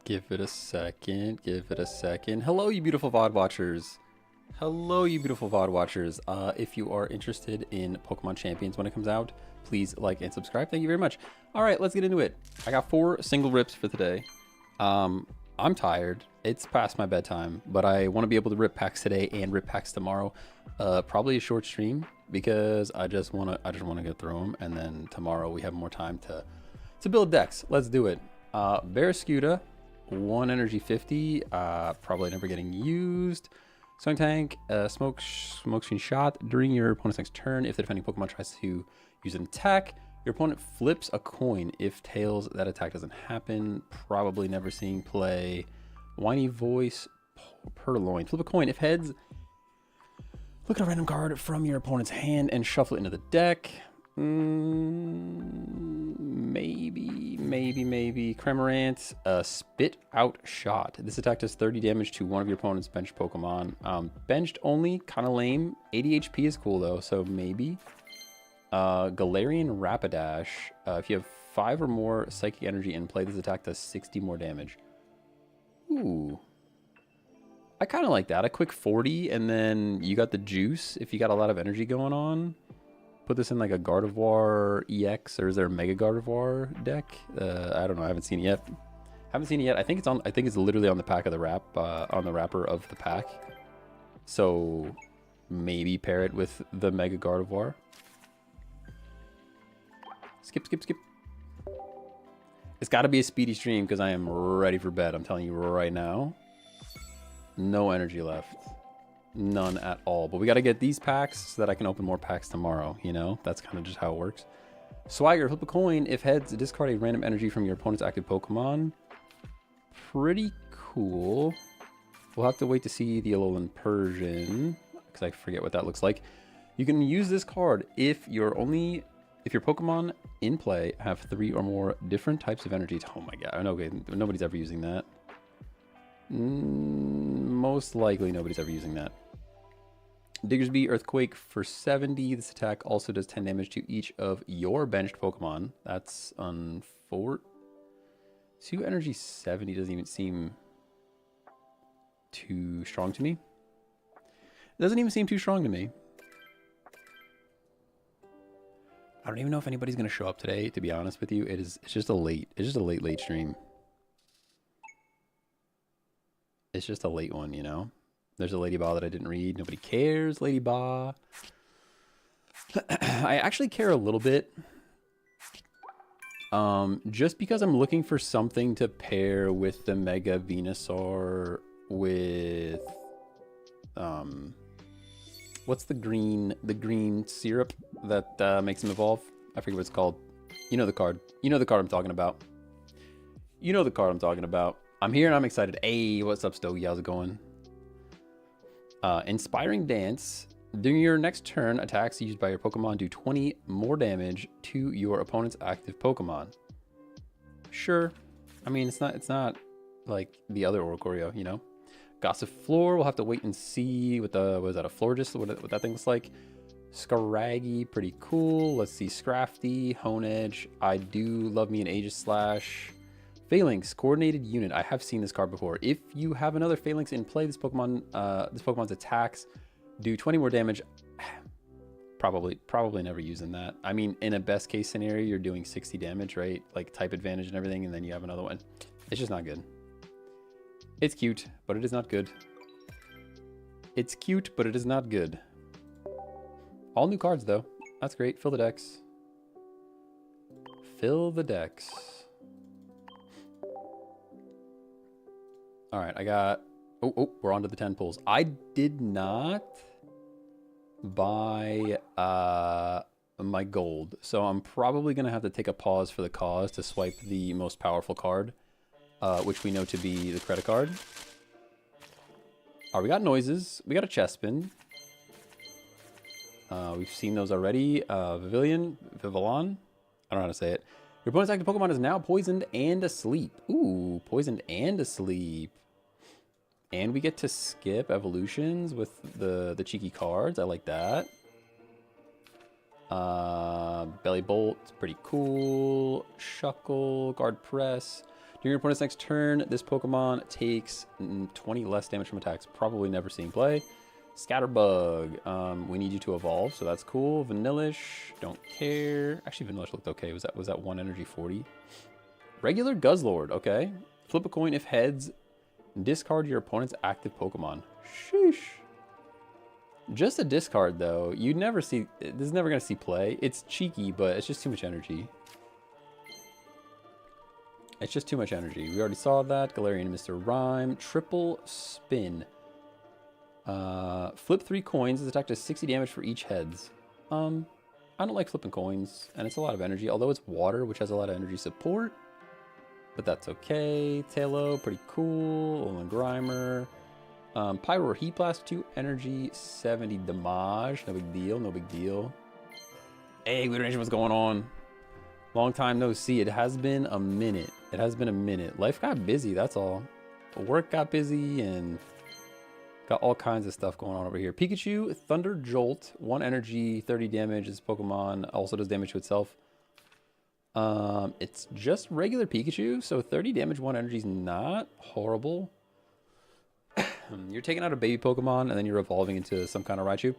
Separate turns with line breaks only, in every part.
Give it a second. Give it a second. Hello, you beautiful VOD watchers. Hello, you beautiful VOD watchers. If you are interested in Pokemon Champions when it comes out, please like and subscribe. Thank you very much. All right, let's get into it. I got 4 single rips for today. I'm tired. It's past my bedtime, but I want to be able to rip packs today and rip packs tomorrow. Probably a short stream because I just want to go through them, and then tomorrow we have more time to build decks. Let's do it. Barraskewda, 1 energy 50, probably never getting used. Skunk Tank, smoke screen shot during your opponent's next turn. If the defending Pokemon tries to use an attack, your opponent flips a coin. If tails, that attack doesn't happen. Probably never seeing play. Whiny voice, Purloin. Flip a coin. If heads, look at a random card from your opponent's hand and shuffle it into the deck. Maybe. Cramorant, Spit Out Shot. This attack does 30 damage to one of your opponent's benched Pokemon. Benched only, kind of lame. 80 HP is cool though, so maybe. Galarian Rapidash. If you have 5 or more Psychic Energy in play, this attack does 60 more damage. Ooh. I kind of like that. A quick 40, and then you got the juice if you got a lot of energy going on. Put this in like a Gardevoir EX, or is there a Mega Gardevoir deck? I don't know. I haven't seen it yet. I think it's literally on the pack of the wrap, on the wrapper of the pack. So maybe pair it with the Mega Gardevoir. Skip. It's got to be a speedy stream because I am ready for bed. I'm telling you right now. No energy left. None at all. But we got to get these packs so that I can open more packs tomorrow. You know, that's kind of just how it works. Swagger, flip a coin. If heads, discard a random energy from your opponent's active Pokemon. Pretty cool. We'll have to wait to see the Alolan Persian because I forget what that looks like. You can use this card if your Pokemon in play have 3 or more different types of energies. Oh my god, okay, nobody's ever using that. Most likely nobody's ever using that. Diggersby, Earthquake for 70. This attack also does 10 damage to each of your benched Pokemon. That's on 4. 2 energy 70 doesn't even seem too strong to me. It doesn't even seem too strong to me. I don't even know if anybody's gonna show up today, to be honest with you. It's just a late stream. It's just a late one, you know? There's a Lady Ba that I didn't read. Nobody cares, Lady Ba. I actually care a little bit. Just because I'm looking for something to pair with the Mega Venusaur with... what's the green syrup that makes him evolve? I forget what it's called. You know the card. You know the card I'm talking about. I'm here and I'm excited. Hey, what's up, Stogie? How's it going? Inspiring Dance. During your next turn, attacks used by your Pokemon do 20 more damage to your opponent's active Pokemon. Sure. I mean, it's not like the other Oricorio, you know? Gossifleur, we'll have to wait and see what was that, a Florist? What that thing looks like. Scraggy, pretty cool. Let's see, Scrafty, Honedge. I do love me an Aegis Slash. Phalanx, Coordinated Unit. I have seen this card before. If you have another Phalanx in play, this Pokemon's attacks do 20 more damage. Probably never using that. I mean, in a best case scenario, you're doing 60 damage, right? Like type advantage and everything, and then you have another one. It's just not good. It's cute, but it is not good. It's cute, but it is not good. All new cards, though. That's great. Fill the decks. Fill the decks. All right, I got... Oh, we're on to the 10 pulls. I did not buy my gold, so I'm probably going to have to take a pause for the cause to swipe the most powerful card, which we know to be the credit card. All right, we got noises. We got a Chespin. We've seen those already. Vivillon. I don't know how to say it. Your opponent's active Pokemon is now poisoned and asleep. Ooh, poisoned and asleep. And we get to skip evolutions with the cheeky cards. I like that. Belly Bolt, pretty cool. Shuckle, Guard Press. During your opponent's next turn, this Pokemon takes 20 less damage from attacks. Probably never seen play. Scatterbug. We need you to evolve, so that's cool. Vanillish, don't care. Actually, Vanillish looked okay. Was that 1 energy 40? Regular Guzzlord, okay. Flip a coin if heads. Discard your opponent's active Pokemon. Sheesh. Just a discard, though. You'd never see... This is never going to see play. It's cheeky, but it's just too much energy. It's just too much energy. We already saw that. Galarian Mr. Rhyme. Triple spin. Flip 3 coins. This attack does 60 damage for each heads. I don't like flipping coins, and it's a lot of energy. Although it's water, which has a lot of energy support. But that's okay. Tailo, pretty cool. Olin Grimer. Pyro or Heat Blast, 2 energy, 70 damage. No big deal, no big deal. Hey, Weird Nation, what's going on? Long time no see. It has been a minute. It has been a minute. Life got busy, that's all. Work got busy and got all kinds of stuff going on over here. Pikachu, Thunder Jolt, 1 energy, 30 damage. This Pokemon also does damage to itself. It's just regular Pikachu, so 30 damage, 1 energy is not horrible. You're taking out a baby Pokemon, and then you're evolving into some kind of Raichu.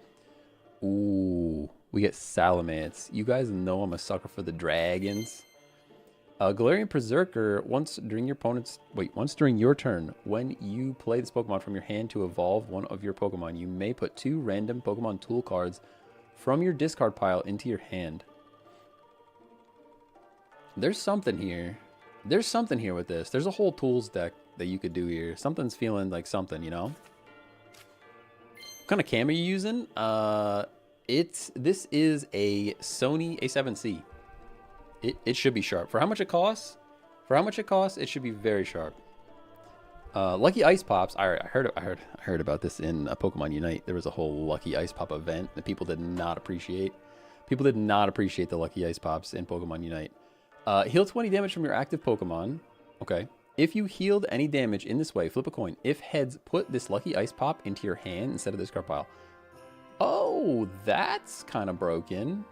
Ooh, we get Salamence. You guys know I'm a sucker for the dragons. Galarian Berserker, once during your turn, when you play this Pokemon from your hand to evolve one of your Pokemon, you may put 2 random Pokemon tool cards from your discard pile into your hand. There's something here. There's something here with this. There's a whole tools deck that you could do here. Something's feeling like something, you know? What kind of cam are you using? This is a Sony A7C. It should be sharp. For how much it costs? It should be very sharp. Lucky Ice Pops. I heard about this in Pokemon Unite. There was a whole Lucky Ice Pop event that people did not appreciate. People did not appreciate the Lucky Ice Pops in Pokemon Unite. Heal 20 damage from your active Pokemon. Okay. If you healed any damage in this way, flip a coin. If heads, put this Lucky Ice Pop into your hand instead of this card pile. Oh, that's kind of broken.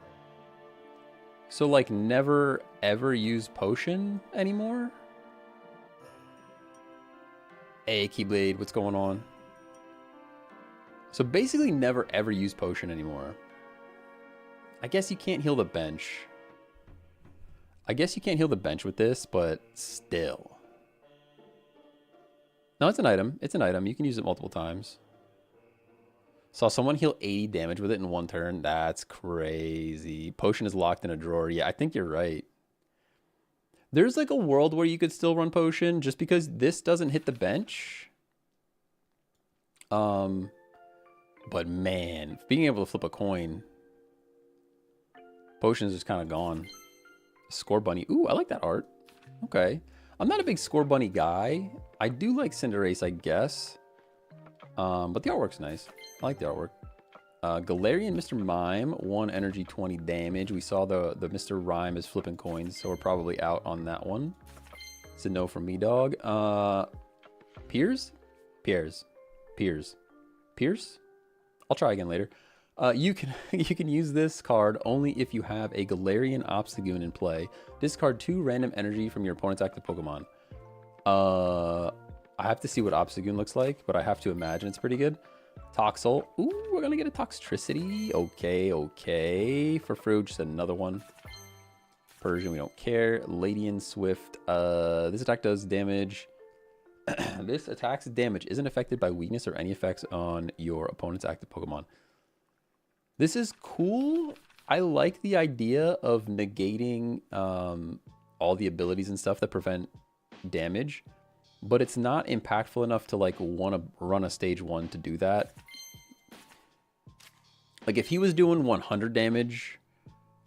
So, like, never ever use Potion anymore? Hey, Keyblade, what's going on? So, basically, never ever use Potion anymore. I guess you can't heal the bench. With this, but still. No, it's an item. It's an item. You can use it multiple times. Saw someone heal 80 damage with it in 1 turn. That's crazy. Potion is locked in a drawer. Yeah, I think you're right. There's like a world where you could still run Potion just because this doesn't hit the bench. But man, being able to flip a coin, Potion is just kind of gone. Score Bunny. Ooh, I like that art. Okay. I'm not a big Score Bunny guy. I do like Cinderace, I guess. But the artwork's nice. I like the artwork. Galarian Mr. Mime, 1 energy, 20 damage. We saw the Mr. Rhyme is flipping coins, so we're probably out on that one. It's a no from me, dog. Piers? Piers. I'll try again later. You can use this card only if you have a Galarian Obstagoon in play. Discard 2 random energy from your opponent's active Pokemon. I have to see what Obstagoon looks like, but I have to imagine it's pretty good. Toxel. Ooh, we're gonna get a Toxtricity. Okay. For Fruit, just another one. Persian, we don't care. Ladian Swift. This attack does damage. This attack's damage isn't affected by weakness or any effects on your opponent's active Pokemon. This is cool. I like the idea of negating all the abilities and stuff that prevent damage, but it's not impactful enough to like want to run a stage 1 to do that. Like if he was doing 100 damage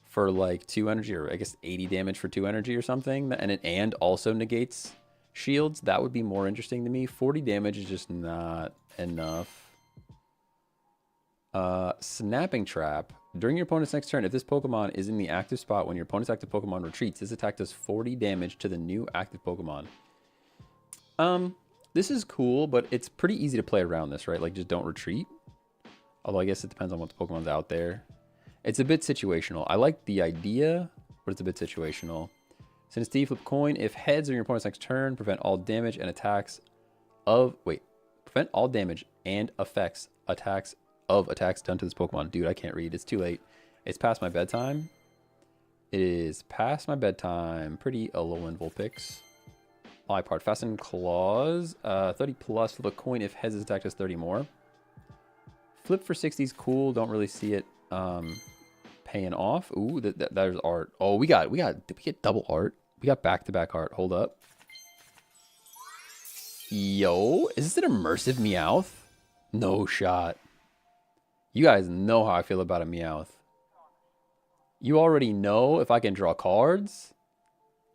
for like 2 energy, or I guess 80 damage for 2 energy or something, and also negates shields, that would be more interesting to me. 40 damage is just not enough. Snapping Trap. During your opponent's next turn, if this Pokemon is in the active spot when your opponent's active Pokemon retreats, this attack does 40 damage to the new active Pokemon. This is cool, but it's pretty easy to play around this, right? Like, just don't retreat. Although I guess it depends on what the Pokemon's out there. It's a bit situational. I like the idea, but it's a bit situational. Since D, flip a coin. If heads on your opponent's next turn, prevent all damage and attacks of... Wait. Prevent all damage and effects attacks done to this Pokemon. Dude, I can't read. It's too late. It's past my bedtime. It is past my bedtime. Pretty Alolan Vulpix. Liepard. Fasten Claws. 30 plus. Flip a coin if heads is attacked as 30 more. Flip for 60 is cool. Don't really see it paying off. Ooh, there's art. Oh, did we get double art? We got back-to-back art. Hold up. Yo, is this an immersive Meowth? No shot. You guys know how I feel about a Meowth. You already know if I can draw cards.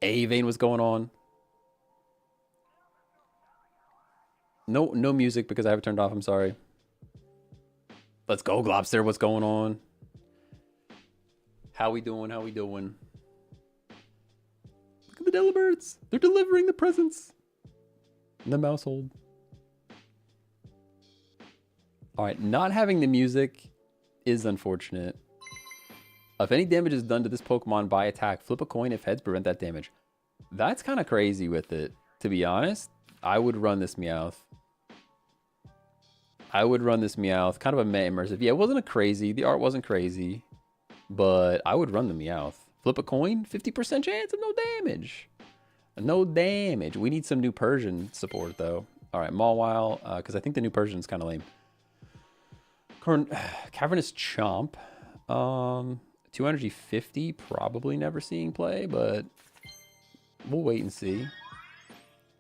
A-Vein was going on. No music because I have it turned off. I'm sorry. Let's go, Globster. What's going on? How we doing? How we doing? Look at the Delibirds. They're delivering the presents. In the mousehold. Alright, not having the music is unfortunate. If any damage is done to this Pokemon by attack, flip a coin if heads prevent that damage. That's kind of crazy with it, to be honest. I would run this Meowth. Kind of a meh immersive. Yeah, it wasn't a crazy. The art wasn't crazy. But I would run the Meowth. Flip a coin, 50% chance of no damage. No damage. We need some new Persian support, though. All right, Mawile, because I think the new Persian's kind of lame. Cavernous Chomp. 2 energy 50, probably never seeing play, but we'll wait and see.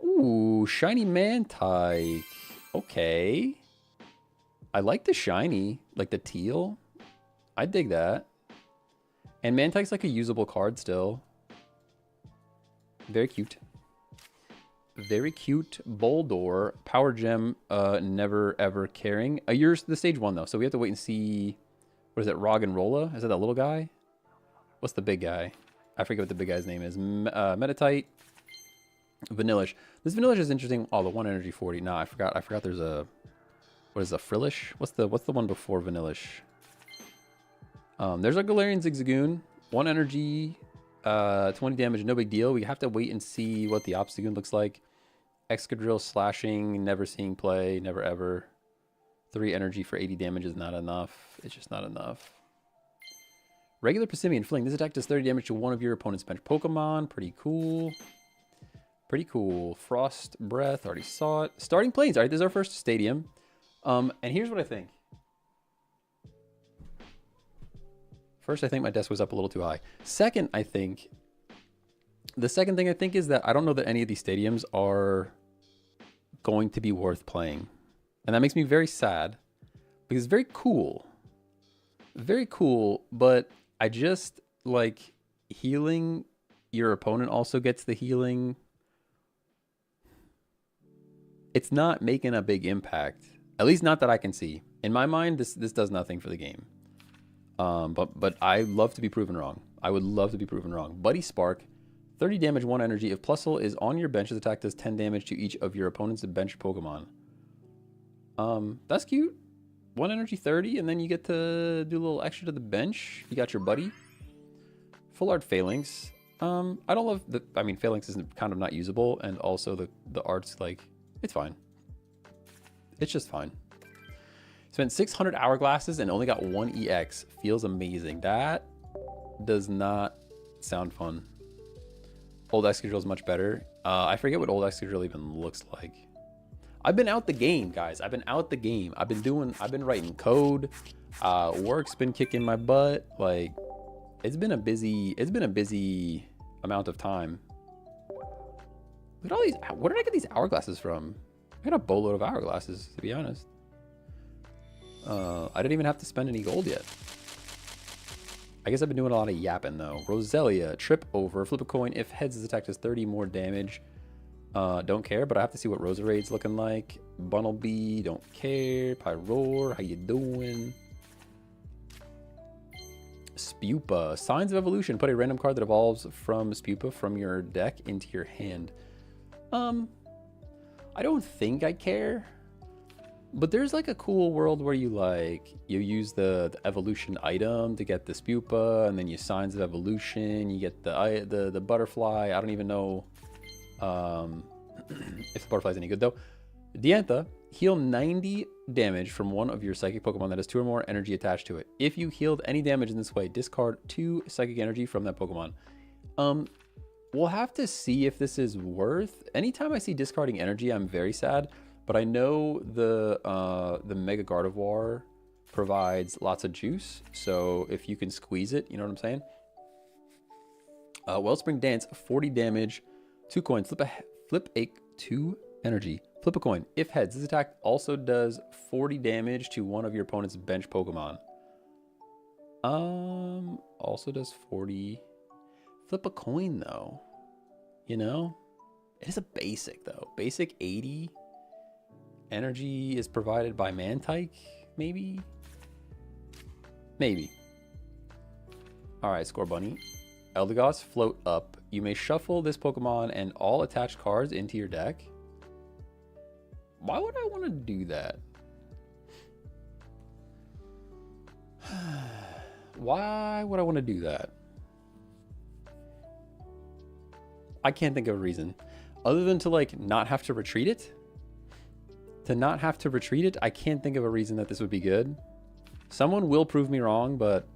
Ooh, shiny Mantike. Okay. I like the shiny, like the teal. I dig that. And Mantike's like a usable card still. Very cute. Very cute. Boldor. Power Gem, never ever caring. You're the stage 1 though, so we have to wait and see. What is it? Roggenrola? Is that that little guy? What's the big guy? I forget what the big guy's name is. Meditite. Vanillish. This Vanillish is interesting. Oh, the 1 energy 40. Nah, I forgot there's a... What is a Frillish? What's the one before Vanillish? There's a Galarian Zigzagoon. 1 energy, 20 damage, no big deal. We have to wait and see what the Obstagoon looks like. Excadrill slashing, never seeing play, never ever. 3 energy for 80 damage is not enough. It's just not enough. Regular Passimian Fling. This attack does 30 damage to one of your opponent's bench Pokemon. Pretty cool. Pretty cool. Frost Breath. Already saw it. Starting Plains. All right, this is our first stadium. And here's what I think. First, I think my desk was up a little too high. Second, I think... The second thing I think is that I don't know that any of these stadiums are going to be worth playing. And that makes me very sad. Because it's very cool. Very cool, but I just, like, healing... Your opponent also gets the healing. It's not making a big impact. At least not that I can see. In my mind, this does nothing for the game. But I love to be proven wrong. I would love to be proven wrong. Buddy Spark, 30 damage, 1 energy. If Plusle is on your bench, his attack does 10 damage to each of your opponent's bench Pokemon. That's cute. 1 energy, 30, and then you get to do a little extra to the bench. You got your buddy. Full art Phalanx. I don't love the... I mean, Phalanx is kind of not usable, and also the art's like... It's fine. It's just fine. Spent 600 hourglasses and only got 1 EX. Feels amazing. That does not sound fun. Old Excadrill is much better. I forget what old Excadrill even looks like. I've been out the game, guys. I've been out the game. I've been writing code. Work's been kicking my butt. Like, it's been a busy amount of time. Look at all these. Where did I get these hourglasses from? I got a boatload of hourglasses, to be honest. I didn't even have to spend any gold yet. I guess I've been doing a lot of yapping, though. Roselia, trip over, flip a coin. If heads is attacked, does 30 more damage. Don't care, but I have to see what Roserade's looking like. Bunnelby, don't care. Pyroar, how you doing? Spupa, Signs of Evolution. Put a random card that evolves from Spupa from your deck into your hand. I don't think I care. But there's like a cool world where you use the evolution item to get the Spupa, and then you signs of evolution, you get the butterfly. I don't even know if the butterfly's any good though. Diantha, heal 90 damage from one of your psychic Pokemon that has 2 or more energy attached to it. If you healed any damage in this way, discard 2 psychic energy from that Pokemon. We'll have to see if this is worth. Anytime I see discarding energy, I'm very sad. But I know the Mega Gardevoir provides lots of juice. So if you can squeeze it, you know what I'm saying? Wellspring Dance, 40 damage, 2 coins. Flip a 2 energy. Flip a coin. If heads, this attack also does 40 damage to one of your opponent's bench Pokemon. Also does 40. Flip a coin though. You know? It is a basic though. Basic 80. Energy is provided by Mantike, maybe? Maybe. Alright, Score Bunny. Eldegoss, float up. You may shuffle this Pokemon and all attached cards into your deck. Why would I want to do that? Why would I want to do that? I can't think of a reason. Other than to like not have to retreat it? To not have to retreat it, I can't think of a reason that this would be good. Someone will prove me wrong, but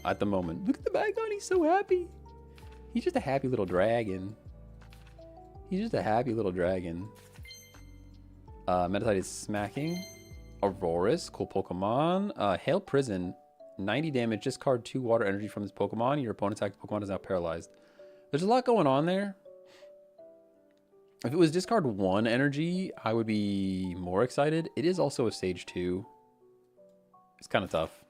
at the moment, look at the Bagon, he's so happy. He's just a happy little dragon. He's just a happy little dragon. Meditite is smacking. Aurorus, cool Pokemon. Hail Prison, 90 damage, discard 2 water energy from this Pokemon. Your opponent's active Pokemon is now paralyzed. There's a lot going on there. If it was discard 1 energy, I would be more excited. It is also a stage 2. It's kind of tough.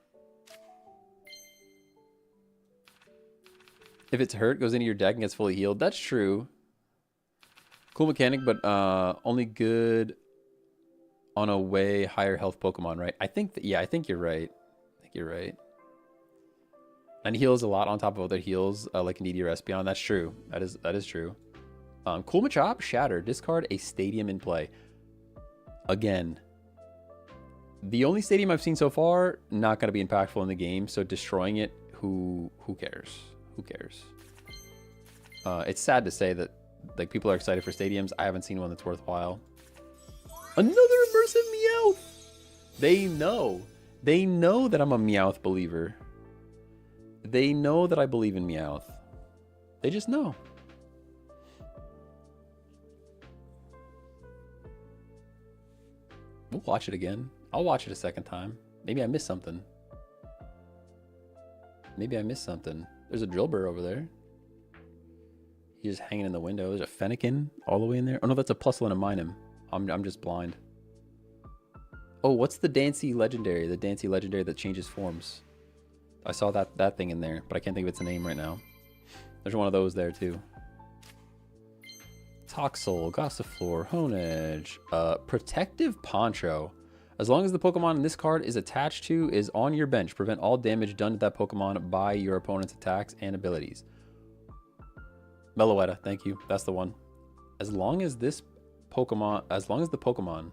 If it's hurt, goes into your deck and gets fully healed. That's true. Cool mechanic, but only good on a way higher health Pokemon, right? I think that, yeah, I think you're right. I think you're right. And heals a lot on top of other heals, like an ED or Espeon. That's true. That is true. Cool Machop, Shatter. Discard a stadium in play. Again, the only stadium I've seen so far, not going to be impactful in the game. So destroying it, who cares? Who cares? It's sad to say that like people are excited for stadiums. I haven't seen one that's worthwhile. Another immersive Meowth. They know. They know that I'm a Meowth believer. They know that I believe in Meowth. They just know. We'll watch it again. I'll watch it a second time. Maybe I missed something. Maybe I missed something. There's a Drillbur over there. He's just hanging in the window. There's a Fennekin all the way in there. Oh no, that's a Plusle and a Minun. I'm just blind. Oh, what's the Dancy Legendary? The Dancy Legendary that changes forms. I saw that thing in there, but I can't think of its name right now. There's one of those there too. Toxel, Gossifleur, Honedge, Protective Poncho. As long as the Pokemon in this card is attached to is on your bench, prevent all damage done to that Pokemon by your opponent's attacks and abilities. Meloetta, thank you. That's the one. As long as the Pokemon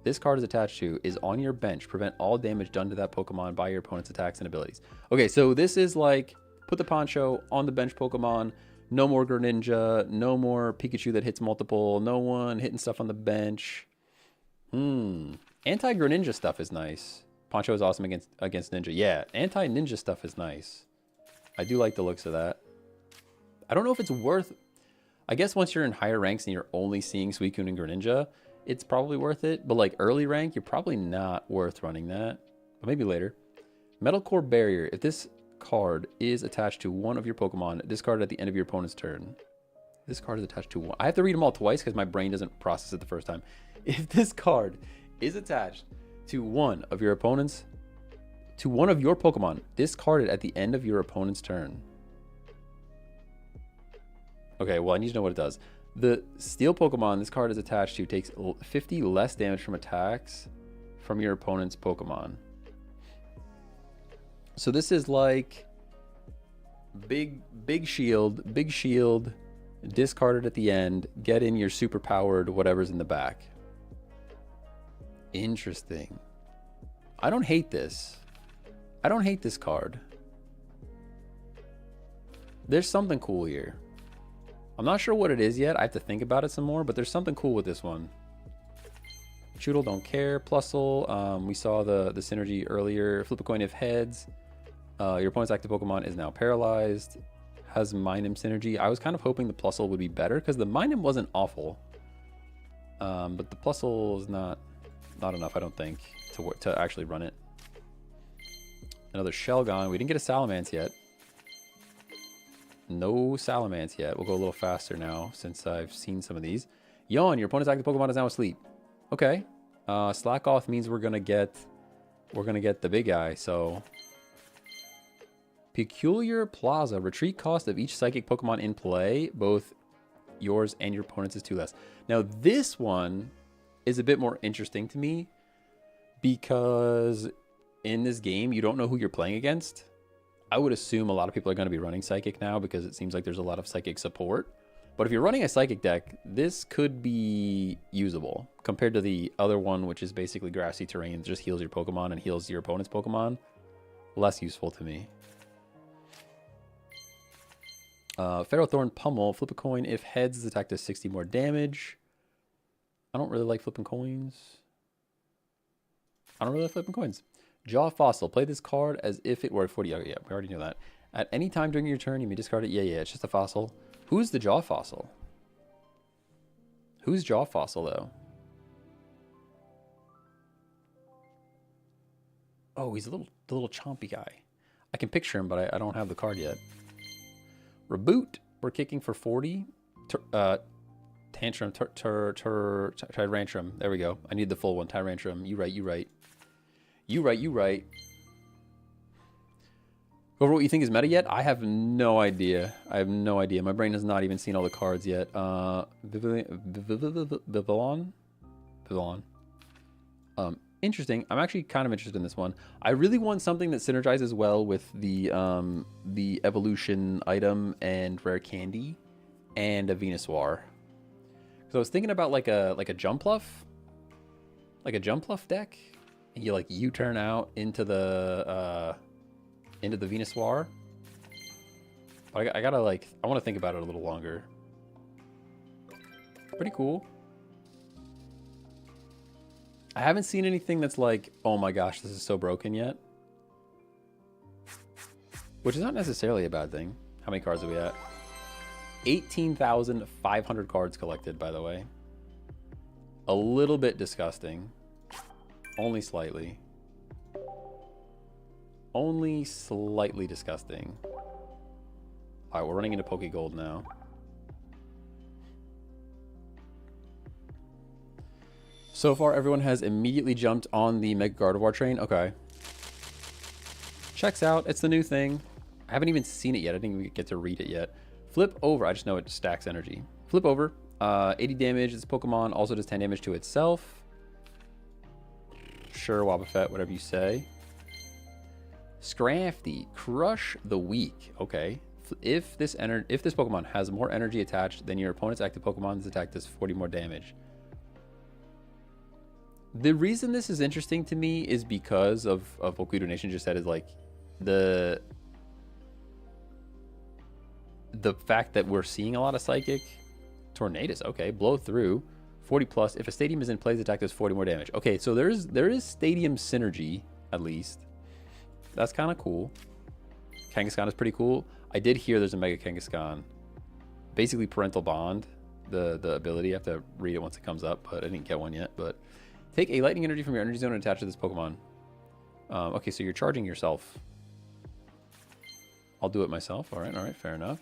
this card is attached to is on your bench, prevent all damage done to that Pokemon by your opponent's attacks and abilities. Okay, so this is like, put the Poncho on the bench Pokemon. No more Greninja, no more Pikachu that hits multiple, no one hitting stuff on the bench. Anti-Greninja stuff is nice. Poncho is awesome against Ninja. Yeah, anti-Ninja stuff is nice. I do like the looks of that. I don't know if it's worth... I guess once you're in higher ranks and you're only seeing Suicune and Greninja, it's probably worth it. But like early rank, you're probably not worth running that. But maybe later. Metal Core Barrier. If this card is attached to one of your Pokemon, discard at the end of your opponent's turn. This card is attached to one. I have to read them all twice because my brain doesn't process it the first time. If this card is attached to one of your Pokemon, discard it at the end of your opponent's turn. Okay, well, I need to know what it does. The Steel Pokemon this card is attached to takes 50 less damage from attacks from your opponent's Pokemon. So this is like big shield, discard it at the end, get in your super powered whatever's in the back. Interesting. I don't hate this. I don't hate this card. There's something cool here. I'm not sure what it is yet. I have to think about it some more, but there's something cool with this one. Choodle, don't care. Plusle, we saw the synergy earlier. Flip a coin if heads. Your opponent's active Pokemon is now paralyzed. Has Minun synergy. I was kind of hoping the Plusle would be better because the Minun wasn't awful. But the Plusle is not enough, I don't think, to actually run it. Another Shelgon. We didn't get a Salamence yet. No Salamence yet. We'll go a little faster now since I've seen some of these. Yawn, your opponent's active Pokemon is now asleep. Okay. Slack off means we're gonna get the big guy, so Peculiar Plaza. Retreat cost of each psychic Pokemon in play, both yours and your opponent's, is 2 less. Now this one is a bit more interesting to me because in this game you don't know who you're playing against. I would assume a lot of people are going to be running Psychic now because it seems like there's a lot of Psychic support. But if you're running a Psychic deck, this could be usable compared to the other one, which is basically grassy terrain. It just heals your Pokemon and heals your opponent's Pokemon. Less useful to me. Ferrothorn Pummel. Flip a coin. If heads, this attack does 60 more damage. I don't really like flipping coins. I don't really like flipping coins. Jaw Fossil. Play this card as if it were 40. Oh, yeah, we already know that. At any time during your turn, you may discard it. Yeah, it's just a fossil. Who's the Jaw Fossil? Who's Jaw Fossil, though? Oh, he's the little chompy guy. I can picture him, but I don't have the card yet. Reboot. We're kicking for 40. Tantrum. Tyrantrum. There we go. I need the full one. Tyrantrum. You right. You right. Over what you think is meta yet? I have no idea. My brain has not even seen all the cards yet. Vivillon? Interesting. I'm actually kind of interested in this one. I really want something that synergizes well with the evolution item and rare candy and a Venusaur. So I was thinking about like a Jumpluff? Like a Jumpluff deck? And you like U-turn out into the Venusaur. But I gotta I want to think about it a little longer. Pretty cool. I haven't seen anything that's like, oh my gosh, this is so broken yet. Which is not necessarily a bad thing. How many cards are we at? 18,500 cards collected, by the way. A little bit disgusting. Only slightly. Only slightly disgusting. Alright, we're running into Pokegold now. So far, everyone has immediately jumped on the Mega Gardevoir train. Okay. Checks out. It's the new thing. I haven't even seen it yet. I didn't even get to read it yet. Flip over. I just know it stacks energy. Flip over. 80 damage. This Pokemon also does 10 damage to itself. Sure, Wobbuffet, whatever you say. Scrafty. Crush the Weak. Okay. If this Pokemon has more energy attached than your opponent's active Pokemon, this attack does 40 more damage. The reason this is interesting to me is because of what Kudo Nation just said, is like the fact that we're seeing a lot of Psychic. Tornadus, okay. Blow through. 40 plus. If a stadium is in play, the attack does 40 more damage. Okay, so there is stadium synergy, at least. That's kind of cool. Kangaskhan is pretty cool. I did hear there's a Mega Kangaskhan. Basically Parental Bond, the ability. I have to read it once it comes up, but I didn't get one yet. But take a lightning energy from your energy zone and attach to this Pokemon. Okay, so you're charging yourself. I'll do it myself. All right, fair enough.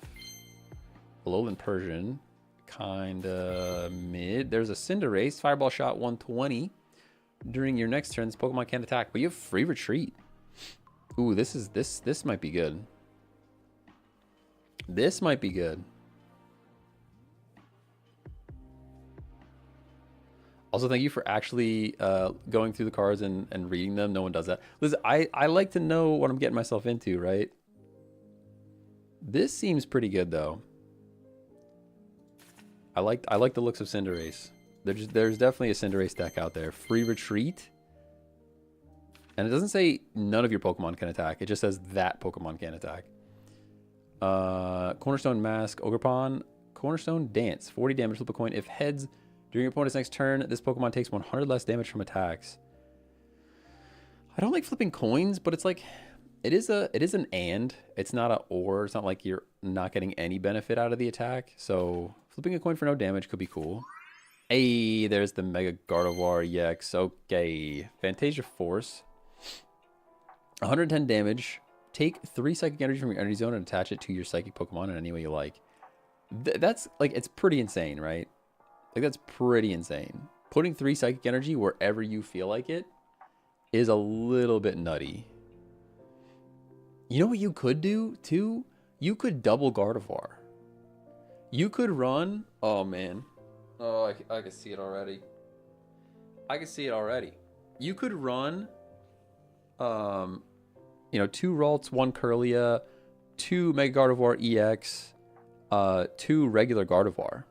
Alolan Persian. Kinda mid. There's a Cinderace. Fireball shot 120. During your next turn, this Pokemon can't attack, but you have free retreat. Ooh, this might be good. This might be good. Also, thank you for actually going through the cards and reading them. No one does that. Listen, I like to know what I'm getting myself into, right? This seems pretty good though. I like the looks of Cinderace. There's definitely a Cinderace deck out there. Free Retreat. And it doesn't say none of your Pokemon can attack. It just says that Pokemon can attack. Cornerstone Mask, Ogerpon, Cornerstone Dance. 40 damage, flip a coin. If heads during your opponent's next turn, this Pokemon takes 100 less damage from attacks. I don't like flipping coins, but it's like, it is an and. It's not a or. It's not like you're not getting any benefit out of the attack. So flipping a coin for no damage could be cool. Hey, there's the Mega Gardevoir EX. Okay. Fantasia Force. 110 damage. Take 3 Psychic Energy from your Energy Zone and attach it to your Psychic Pokemon in any way you like. That's, like, it's pretty insane, right? Like, that's pretty insane. Putting 3 Psychic Energy wherever you feel like it is a little bit nutty. You know what you could do, too? You could double Gardevoir. You could run... Oh, man. Oh, I can see it already. I can see it already. You could run... you know, 2 Ralts, 1 Kirlia, 2 Mega Gardevoir EX, 2 regular Gardevoir.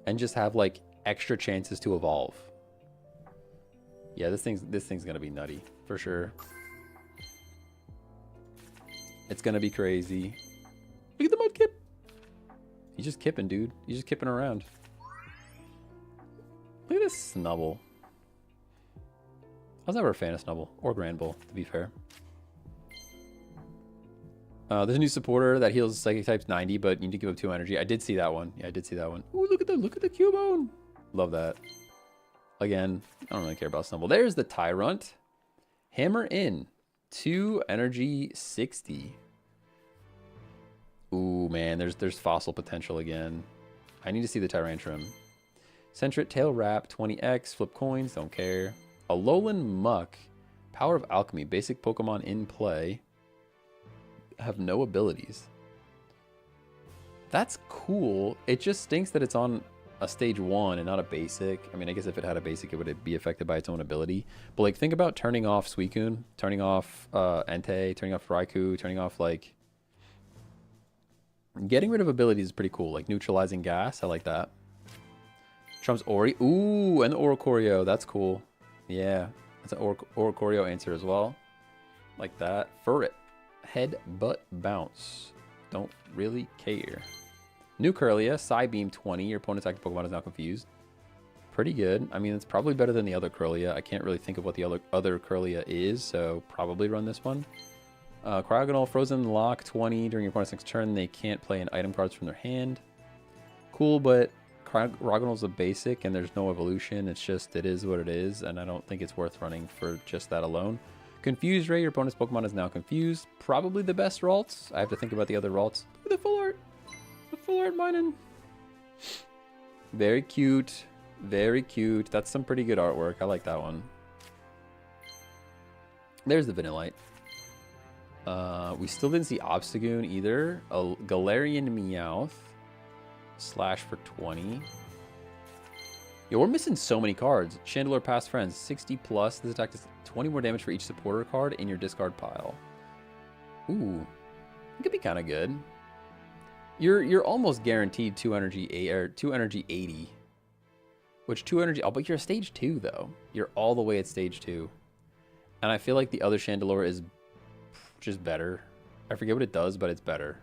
And just have, like, extra chances to evolve. Yeah, this thing's gonna be nutty, for sure. It's gonna be crazy. Look at the Mudkip! He's just kipping, dude. He's just kipping around. Look at this Snubble. I was never a fan of Snubble or Granbull, to be fair. There's a new supporter that heals Psychic types 90, but you need to give up 2 energy. I did see that one. Yeah, I did see that one. Ooh, look at the Cubone. Love that. Again, I don't really care about Snubble. There's the Tyrant. Hammer in. 2 energy 60. Ooh, man, there's fossil potential again. I need to see the Tyrantrum. Sentret, Tail Wrap, 20x, flip coins, don't care. Alolan Muck, Power of Alchemy, basic Pokemon in play. Have no abilities. That's cool. It just stinks that it's on a stage 1 and not a basic. I mean, I guess if it had a basic, it would be affected by its own ability. But like, think about turning off Suicune, turning off Entei, turning off Raikou, turning off like... Getting rid of abilities is pretty cool. Like neutralizing gas, I like that. Trumps Ori. Ooh, and the Oricorio, that's cool. Yeah, that's an Oricorio answer as well. Like that. Furret. Head, butt, bounce. Don't really care. New Kirlia. Psybeam 20. Your opponent's active Pokemon is now confused. Pretty good. I mean, it's probably better than the other Kirlia. I can't really think of what the other Kirlia is, so probably run this one. Cryogonal, Frozen Lock 20. During your opponent's next turn, they can't play an item cards from their hand. Cool, but... Cryogonal's a basic and there's no evolution. It's just, it is what it is, and I don't think it's worth running for just that alone. Confused Ray, your opponent's Pokemon is now confused. Probably the best Ralts. I have to think about the other Ralts. Look at the full art. The full art Minun. Very cute. Very cute. That's some pretty good artwork. I like that one. There's the Vanillite. We still didn't see Obstagoon either. A Galarian Meowth. Slash for 20. Yo, we're missing so many cards. Chandelure Past Friends, 60 plus. This attack does 20 more damage for each supporter card in your discard pile. Ooh, it could be kind of good. You're almost guaranteed 2 energy 80. Which 2 energy? Oh, but you're a stage 2 though. You're all the way at stage 2, and I feel like the other Chandelure is just better. I forget what it does, but it's better.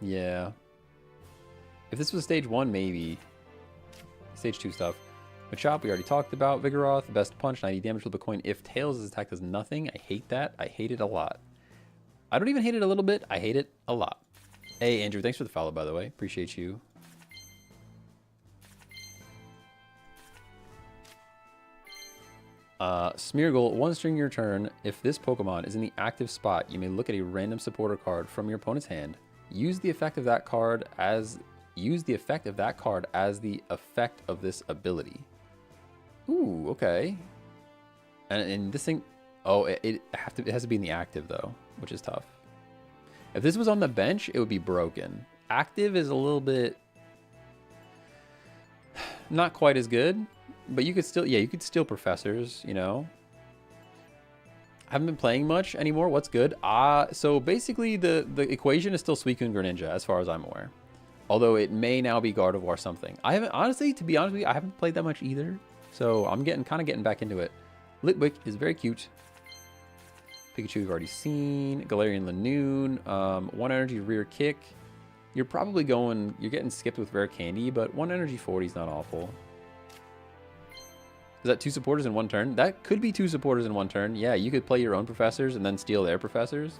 Yeah. If this was stage 1, maybe. Stage 2 stuff. Machop, we already talked about. Vigoroth, best punch, 90 damage with a coin. If Tails' attack does nothing, I hate that. I hate it a lot. I don't even hate it a little bit. I hate it a lot. Hey, Andrew, thanks for the follow, by the way. Appreciate you. Smeargle, once during your turn, if this Pokemon is in the active spot, you may look at a random supporter card from your opponent's hand. Use the effect of that card as the effect of this ability. Ooh, okay. And this thing, oh, it has to be in the active though, which is tough. If this was on the bench, it would be broken. Active is a little bit not quite as good, but you could still, yeah, you could steal professors, you know. I haven't been playing much anymore. What's good? So basically the equation is still Suicune Greninja as far as I'm aware. Although it may now be Gardevoir something. I haven't, honestly, to be honest with you, I haven't played that much either. So I'm kind of getting back into it. Litwick is very cute. Pikachu we've already seen. Galarian Lanoon. 1 energy rear kick. You're getting skipped with rare candy, but 1 energy 40 is not awful. Is that 2 supporters in 1 turn? That could be 2 supporters in 1 turn. Yeah, you could play your own professors and then steal their professors.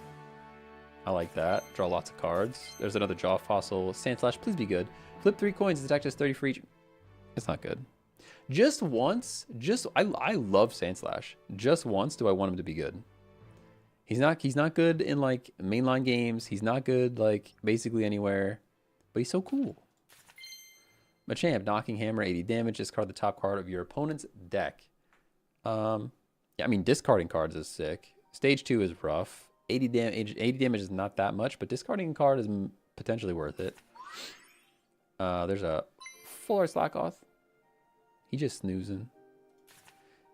I like that. Draw lots of cards. There's another Jaw Fossil. Sandslash, please be good. Flip 3 coins. This attack does 30 for each. It's not good. Just once. I love Sandslash. Just once do I want him to be good. He's not good in like mainline games. He's not good like basically anywhere. But he's so cool. Machamp, Knocking Hammer, 80 damage. Discard the top card of your opponent's deck. Yeah, I mean, discarding cards is sick. Stage 2 is rough. 80 damage is not that much, but discarding a card is potentially worth it. There's a Fuller Slackoth. He just snoozing.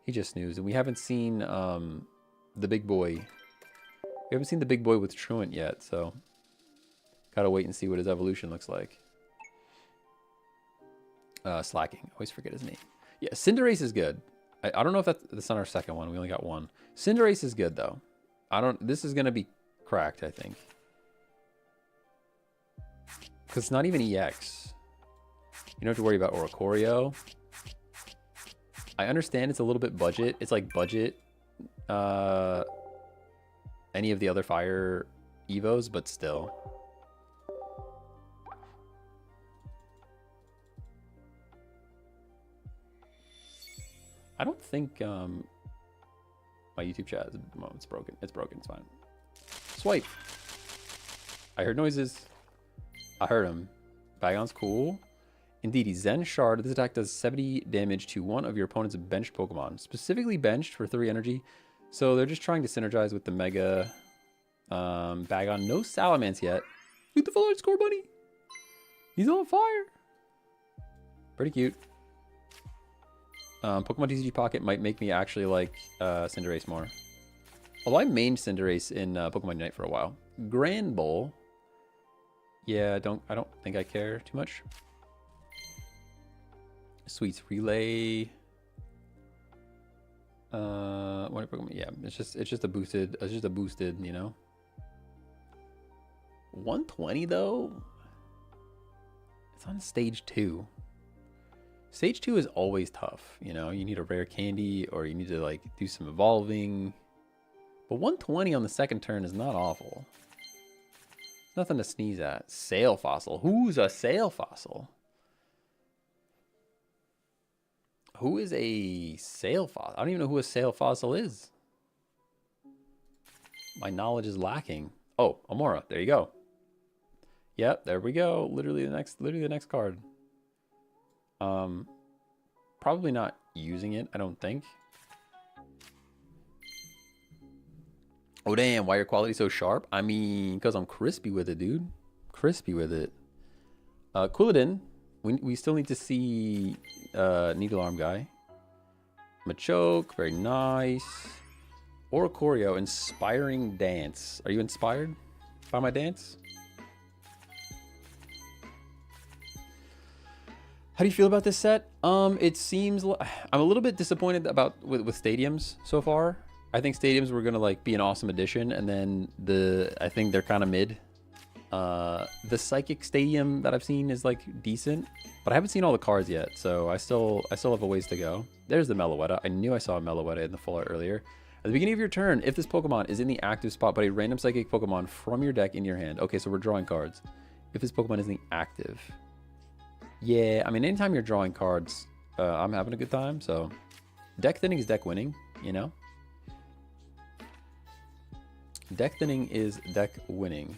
We haven't seen the big boy. We haven't seen the big boy with Truant yet, so gotta wait and see what his evolution looks like. Slacking. Always forget his name. Yeah, Cinderace is good. I don't know if that's on our second one. We only got 1. Cinderace is good though. This is gonna be cracked, I think. Because it's not even EX. You don't have to worry about Oricorio. I understand it's a little bit budget. It's like budget any of the other fire Evos, but still. I don't think my YouTube chat is, well, it's broken. It's broken. It's fine. Swipe. I heard noises. I heard him. Bagon's cool. Indeed, he's Zen Shard. This attack does 70 damage to one of your opponent's benched Pokemon. Specifically benched for 3 energy. So they're just trying to synergize with the Mega Bagon. No Salamence yet. Look at the full art score, buddy. He's on fire. Pretty cute. Pokemon TCG Pocket might make me actually like Cinderace more. Although I mained Cinderace in Pokemon Unite for a while. Grand Bowl. Yeah, I don't think I care too much. Sweets Relay. What Pokemon? Yeah, it's just a boosted, you know. 120 though. It's on stage 2. Stage 2 is always tough, you know. You need a rare candy or you need to like do some evolving. But 120 on the second turn is not awful. Nothing to sneeze at. Sail Fossil. Who's a Sail Fossil? Who is a Sail Fossil? I don't even know who a Sail Fossil is. My knowledge is lacking. Oh, Amora. There you go. Yep, there we go. Literally the next card. Probably not using it, I don't think. Oh damn, why your quality so sharp? I mean, because I'm crispy with it, dude. Crispy with it. Coolidin. We still need to see Needle Arm guy. Machoke, very nice. Oricorio, Inspiring Dance. Are you inspired by my dance? How do you feel about this set? It seems I'm a little bit disappointed with stadiums so far. I think stadiums were gonna like be an awesome addition, and then I think they're kind of mid. The Psychic Stadium that I've seen is like decent, but I haven't seen all the cards yet, so I still have a ways to go. There's the Meloetta. I knew I saw a Meloetta in the full art earlier. At the beginning of your turn, if this Pokemon is in the active spot, but a random Psychic Pokemon from your deck in your hand. Okay, so we're drawing cards. If this Pokemon isn't active. Yeah, I mean, anytime you're drawing cards, I'm having a good time, so. Deck thinning is deck winning, you know? Deck thinning is deck winning.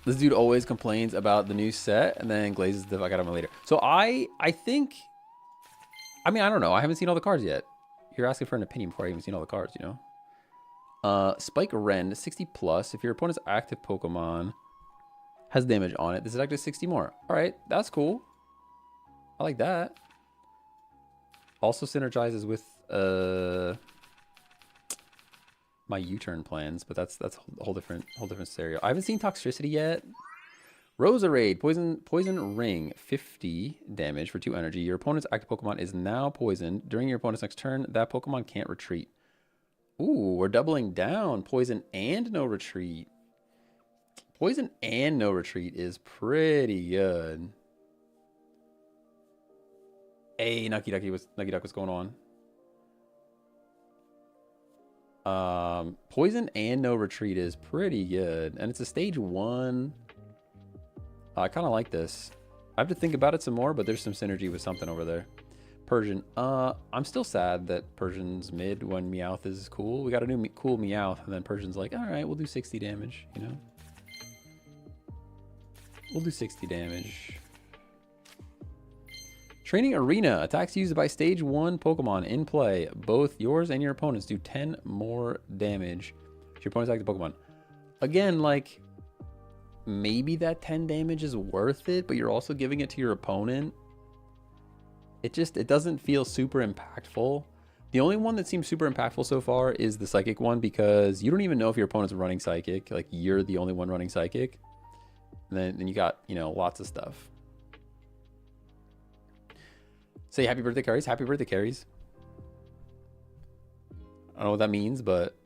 This dude always complains about the new set and then glazes the fuck out of him later. So I think, I mean, I don't know. I haven't seen all the cards yet. You're asking for an opinion before I even seen all the cards, you know? Spike Ren, 60 plus. If your opponent's active Pokemon has damage on it, this attack does 60 more. All right, that's cool. I like that. Also synergizes with my U-turn plans, but that's a whole different scenario. I haven't seen Toxicity yet. Roserade, poison ring, 50 damage for 2 energy. Your opponent's active Pokemon is now poisoned. During your opponent's next turn, that Pokemon can't retreat. Ooh, we're doubling down. Poison and no retreat. Poison and no retreat is pretty good. Hey, Nucky Duck, what's going on? Poison and no retreat is pretty good. And it's a stage 1. I kind of like this. I have to think about it some more, but there's some synergy with something over there. Persian. I'm still sad that Persian's mid when Meowth is cool. We got a new cool Meowth, and then Persian's like, all right, we'll do 60 damage, you know? We'll do 60 damage. Training Arena. Attacks used by stage 1 Pokemon in play. Both yours and your opponents do 10 more damage to your opponent's active Pokemon. Again, like, maybe that 10 damage is worth it, but you're also giving it to your opponent. It doesn't feel super impactful. The only one that seems super impactful so far is the Psychic one, because you don't even know if your opponent's running Psychic. Like, you're the only one running Psychic. And then you got, you know, lots of stuff. Say happy birthday, Carries. Happy birthday, Carries. I don't know what that means, but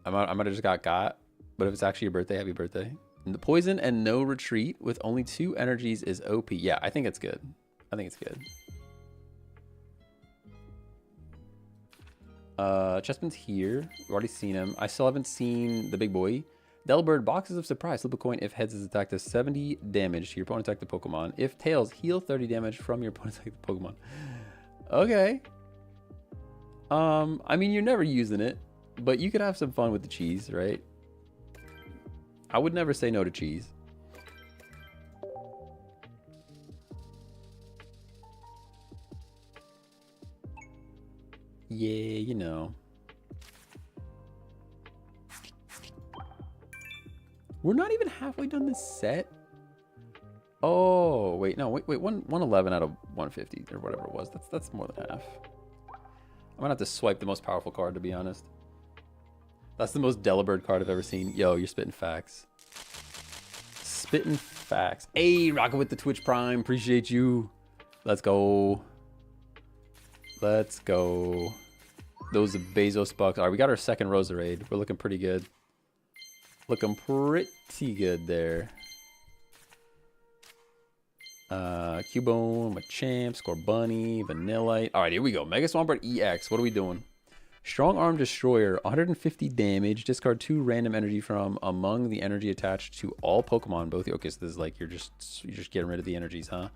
I might have just got. But if it's actually your birthday, happy birthday. And the poison and no retreat with only 2 energies is OP. Yeah, I think it's good. I think it's good. Chespin's here. We've already seen him. I still haven't seen the big boy. Delbird, Boxes of Surprise. Flip a coin if heads is attacked, does 70 damage to your opponent's active Pokemon. If tails, heal 30 damage from your opponent's active Pokemon. Okay. I mean, you're never using it, but you could have some fun with the cheese, right? I would never say no to cheese. Yeah, you know. We're not even halfway done this set. Oh, wait, no, wait, 111 out of 150 or whatever it was. That's more than half. I'm gonna have to swipe the most powerful card, to be honest. That's the most Delibird card I've ever seen. Yo, you're spitting facts. Spitting facts. Hey, rocking with the Twitch Prime. Appreciate you. Let's go. Let's go. Those are Bezos bucks. All right, we got our second Roserade. We're looking pretty good. Looking pretty good there. Cubone, Machamp, Scorbunny, Vanillite. All right, here we go. Mega Swampert EX. What are we doing? Strong Arm Destroyer, 150 damage. Discard 2 random energy from among the energy attached to all Pokemon. Both. Okay, so this is like you're just getting rid of the energies, huh?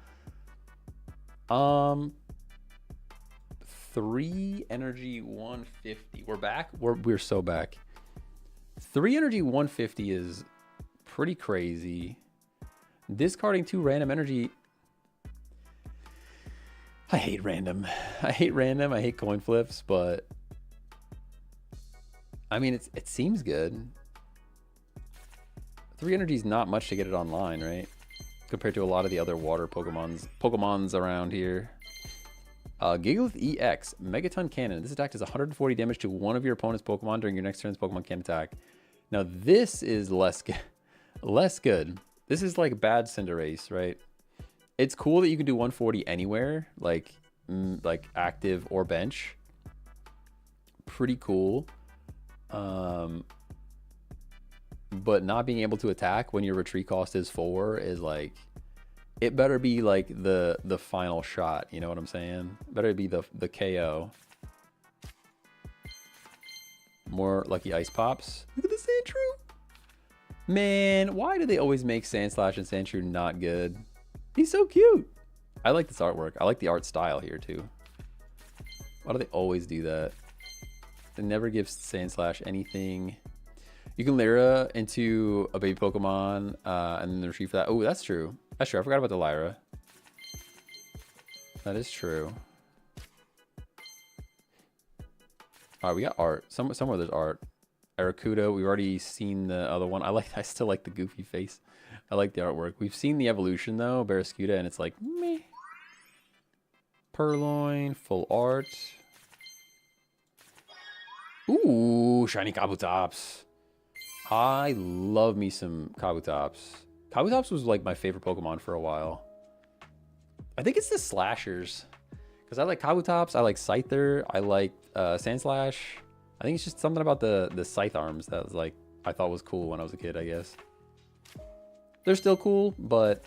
3 energy 150. We're back. We're so back. 3 energy 150 is pretty crazy. Discarding 2 random energy. I hate random. I hate coin flips, but I mean, it seems good. 3 energy is not much to get it online, right? Compared to a lot of the other water Pokemons around here. Gigalith EX, Megaton Cannon. This attack does 140 damage to one of your opponent's Pokemon during your next turn's Pokemon can attack. Now this is less good. This is like bad Cinderace, right? It's cool that you can do 140 anywhere, like active or bench. Pretty cool. But not being able to attack when your retreat cost is 4 is like, it better be like the final shot. You know what I'm saying? Better be the KO. More lucky ice pops. Look at the Sandshrew. Man, why do they always make Sandslash and Sandshrew not good? He's so cute. I like this artwork. I like the art style here too. Why do they always do that? They never give Sandslash anything. You can Lyra into a baby Pokemon and then retrieve that. Oh, that's true. That's true. I forgot about the Lyra. That is true. All right, we got art. Somewhere there's art. Aracuda, we've already seen the other one. I still like the goofy face. I like the artwork. We've seen the evolution though, Barraskewda, and it's like meh. Purloin, full art. Ooh, shiny Kabutops. I love me some Kabutops. Kabutops was like my favorite Pokemon for a while. I think it's the slashers. Because I like Kabutops, I like Scyther, I like Sandslash. I think it's just something about the Scythe arms that was like, I thought was cool when I was a kid, I guess. They're still cool, but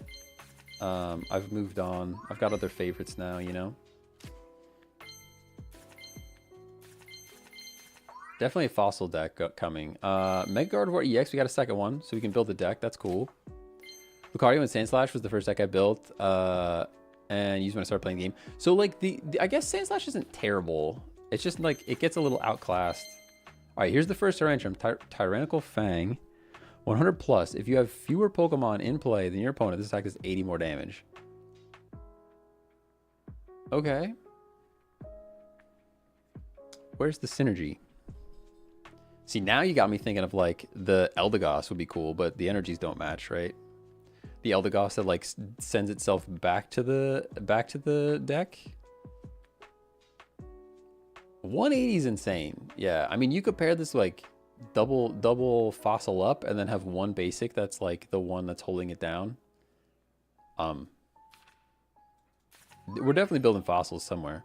I've moved on. I've got other favorites now, you know? Definitely a fossil deck coming. Mega Gardevoir EX, we got a second one, so we can build a deck. That's cool. Lucario and Sandslash was the first deck I built, and used when I started playing the game. So, like, I guess Sandslash isn't terrible. It's just, like, it gets a little outclassed. All right, here's the first Tyrantrum. Tyrannical Fang. 100 plus. If you have fewer Pokemon in play than your opponent, this attack does 80 more damage. Okay. Where's the synergy? See, now you got me thinking of, like, the Eldegoss would be cool, but the energies don't match, right? The Eldegoss that, like, sends itself back to the deck. 180 is insane. Yeah, I mean, you could pair this, like, double fossil up and then have one basic that's, like, the one that's holding it down. We're definitely building fossils somewhere.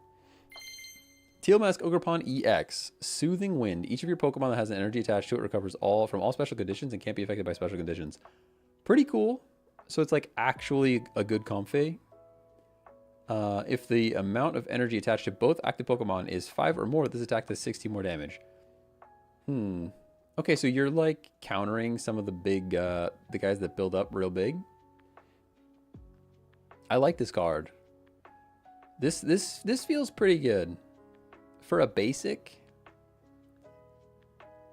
Teal Mask Ogerpon EX. Soothing Wind. Each of your Pokemon that has an energy attached to it recovers from all special conditions and can't be affected by special conditions. Pretty cool. So it's like actually a good Comfey. If the amount of energy attached to both active Pokemon is 5 or more, this attack does 60 more damage. Okay, so you're like countering some of the big, the guys that build up real big. I like this card. This feels pretty good. For a basic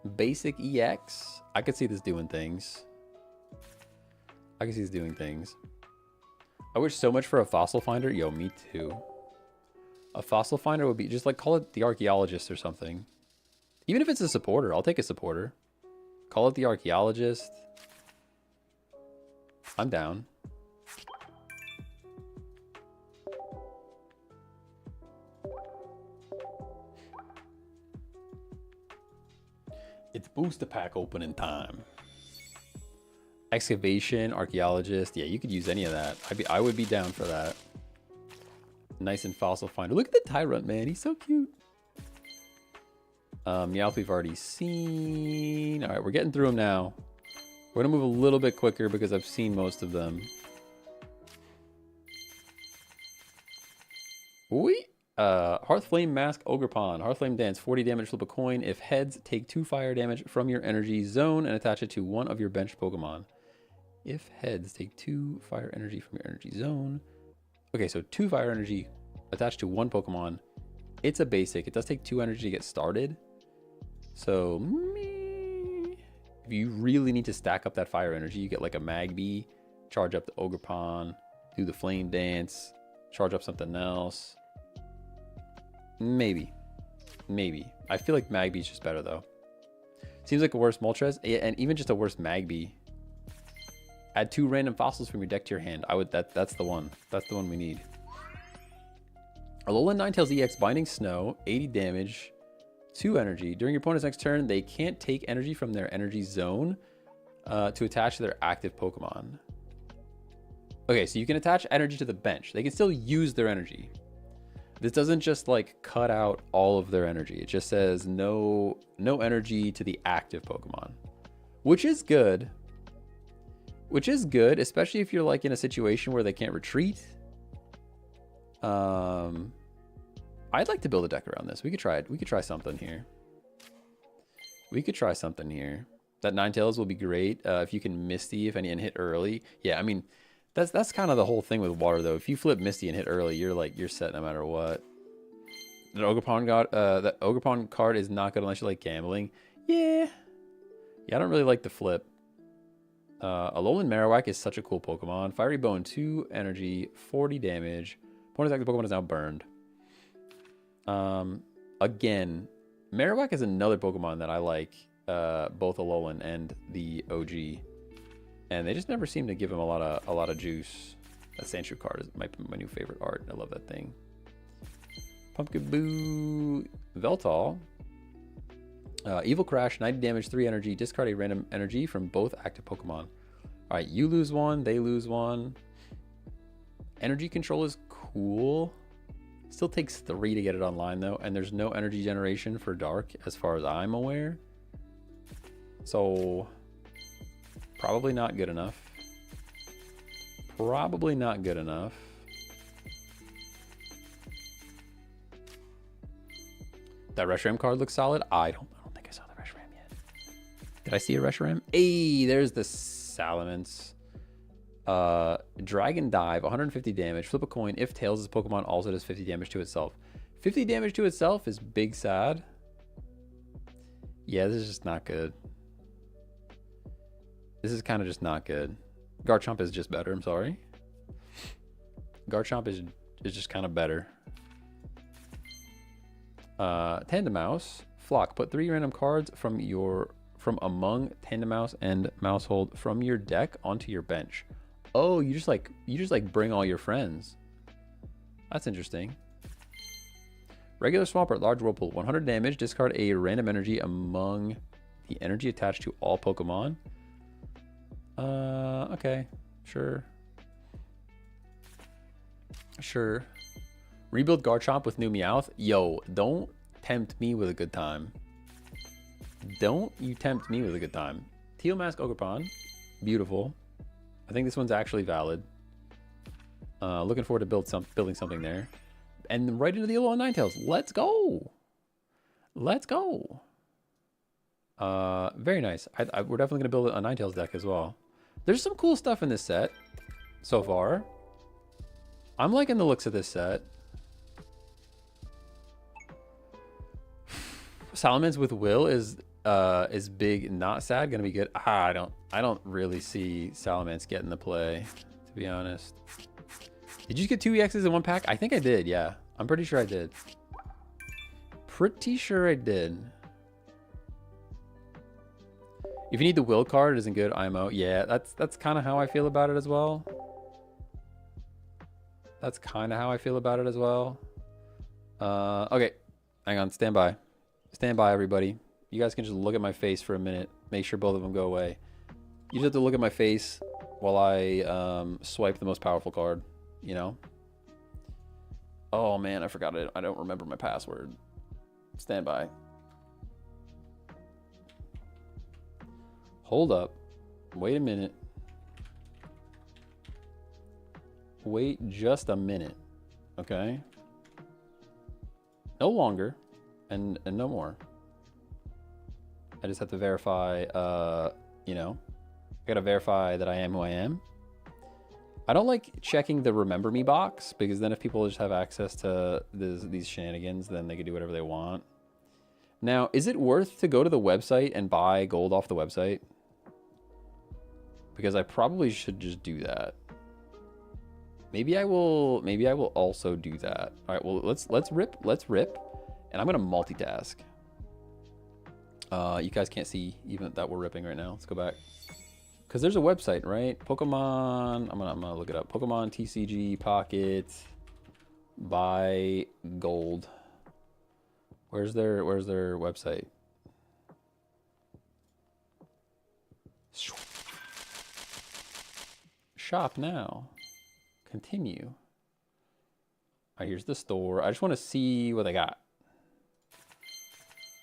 EX, I could see this doing things. I wish so much for a fossil finder. Yo, me too. A fossil finder would be just like, call it the archaeologist or something. Even if it's a supporter, I'll take a supporter. Call it the archaeologist. I'm down. It's booster pack opening time. Excavation, archaeologist. Yeah, you could use any of that. I would be down for that. Nice and fossil finder. Look at the Tyrant, man. He's so cute. Meowth we've already seen. All right, we're getting through them now. We're gonna move a little bit quicker because I've seen most of them. Hearthflame Mask Ogerpon. Hearthflame Dance, 40 damage, flip a coin. If heads, take 2 fire damage from your energy zone and attach it to one of your bench Pokemon. If heads, take 2 fire energy from your energy zone. Okay, so 2 fire energy attached to one Pokemon. It's a basic. It does take 2 energy to get started. So, if you really need to stack up that fire energy, you get like a Magby, charge up the Ogerpon, do the Flame Dance, charge up something else. Maybe. I feel like Magby's just better though. Seems like a worse Moltres, and even just a worse Magby. Add 2 random fossils from your deck to your hand. That's the one. That's the one we need. Alolan Ninetales EX Binding Snow, 80 damage, 2 energy. During your opponent's next turn, they can't take energy from their energy zone to attach to their active Pokemon. Okay, so you can attach energy to the bench. They can still use their energy. This doesn't just like cut out all of their energy. It just says no energy to the active Pokemon, which is good. Especially if you're like in a situation where they can't retreat. I'd like to build a deck around this. We could try it. We could try something here. That Ninetales will be great if you can Misty and hit early. Yeah, I mean, that's kind of the whole thing with water though. If you flip Misty and hit early, you're set no matter what. That Ogerpon card is not good unless you like gambling. Yeah, I don't really like the flip. Alolan Marowak is such a cool Pokemon. Fiery Bone, 2 energy, 40 damage. Opponent's active Pokemon is now burned. Again, Marowak is another Pokemon that I like, both Alolan and the OG. And they just never seem to give him a lot of juice. That Sandshrew card is my new favorite art. I love that thing. Pumpkaboo Veltal. Evil Crash, 90 damage, 3 energy. Discard a random energy from both active Pokemon. Alright, you lose one, they lose one. Energy control is cool. Still takes 3 to get it online though, and there's no energy generation for Dark as far as I'm aware. So, probably not good enough. Probably not good enough. That Reshiram card looks solid. I don't think I saw the Reshiram yet. Did I see a Reshiram? Hey, there's the Salamence. Dragon Dive, 150 damage. Flip a coin. If Tails' Pokemon also does 50 damage to itself. 50 damage to itself is big sad. Yeah, this is just not good. This is kind of just not good. Garchomp is just better, I'm sorry. Garchomp is just kind of better. Tandemouse. Flock. Put 3 random cards from among Tandemouse and Mousehold from your deck onto your bench. Oh, you just like bring all your friends. That's interesting. Regular Swampert, large whirlpool, 100 damage. Discard a random energy among the energy attached to all Pokemon. Okay, sure. Sure. Rebuild Garchomp with new Meowth. Yo, don't tempt me with a good time. Don't you tempt me with a good time. Teal Mask Ogerpon. Beautiful. I think this one's actually valid. Looking forward to building something there. And right into the Alolan Ninetales. Let's go. Let's go. Very nice. We're definitely going to build a Ninetales deck as well. There's some cool stuff in this set so far. I'm liking the looks of this set. Salamence with Will is big, not sad, gonna be good. I don't really see Salamence getting the play, to be honest. Did you get 2 EXs in one pack? I think I did, yeah. I'm pretty sure I did. Pretty sure I did. If you need the Will card, it isn't good. IMO. Yeah, that's kind of how I feel about it as well. That's kind of how I feel about it as well. Okay, hang on, stand by. Stand by, everybody. You guys can just look at my face for a minute. Make sure both of them go away. You just have to look at my face while I swipe the most powerful card, you know? Oh man, I forgot it. I don't remember my password. Stand by. Hold up. Wait a minute. Wait just a minute. Okay? No longer. And no more. I just have to verify, you know, I gotta verify that I am who I am. I don't like checking the remember me box, because then if people just have access to these shenanigans, then they can do whatever they want. Now, is it worth to go to the website and buy gold off the website? Because I probably should just do that. Maybe I will also do that. All right, well, let's rip. And I'm gonna multitask. You guys can't see even that we're ripping right now. Let's go back. Because there's a website, right? Pokemon, I'm gonna look it up. Pokemon TCG Pocket buy gold. Where's their website? Shop now. Continue. All right, here's the store. I just want to see what they got.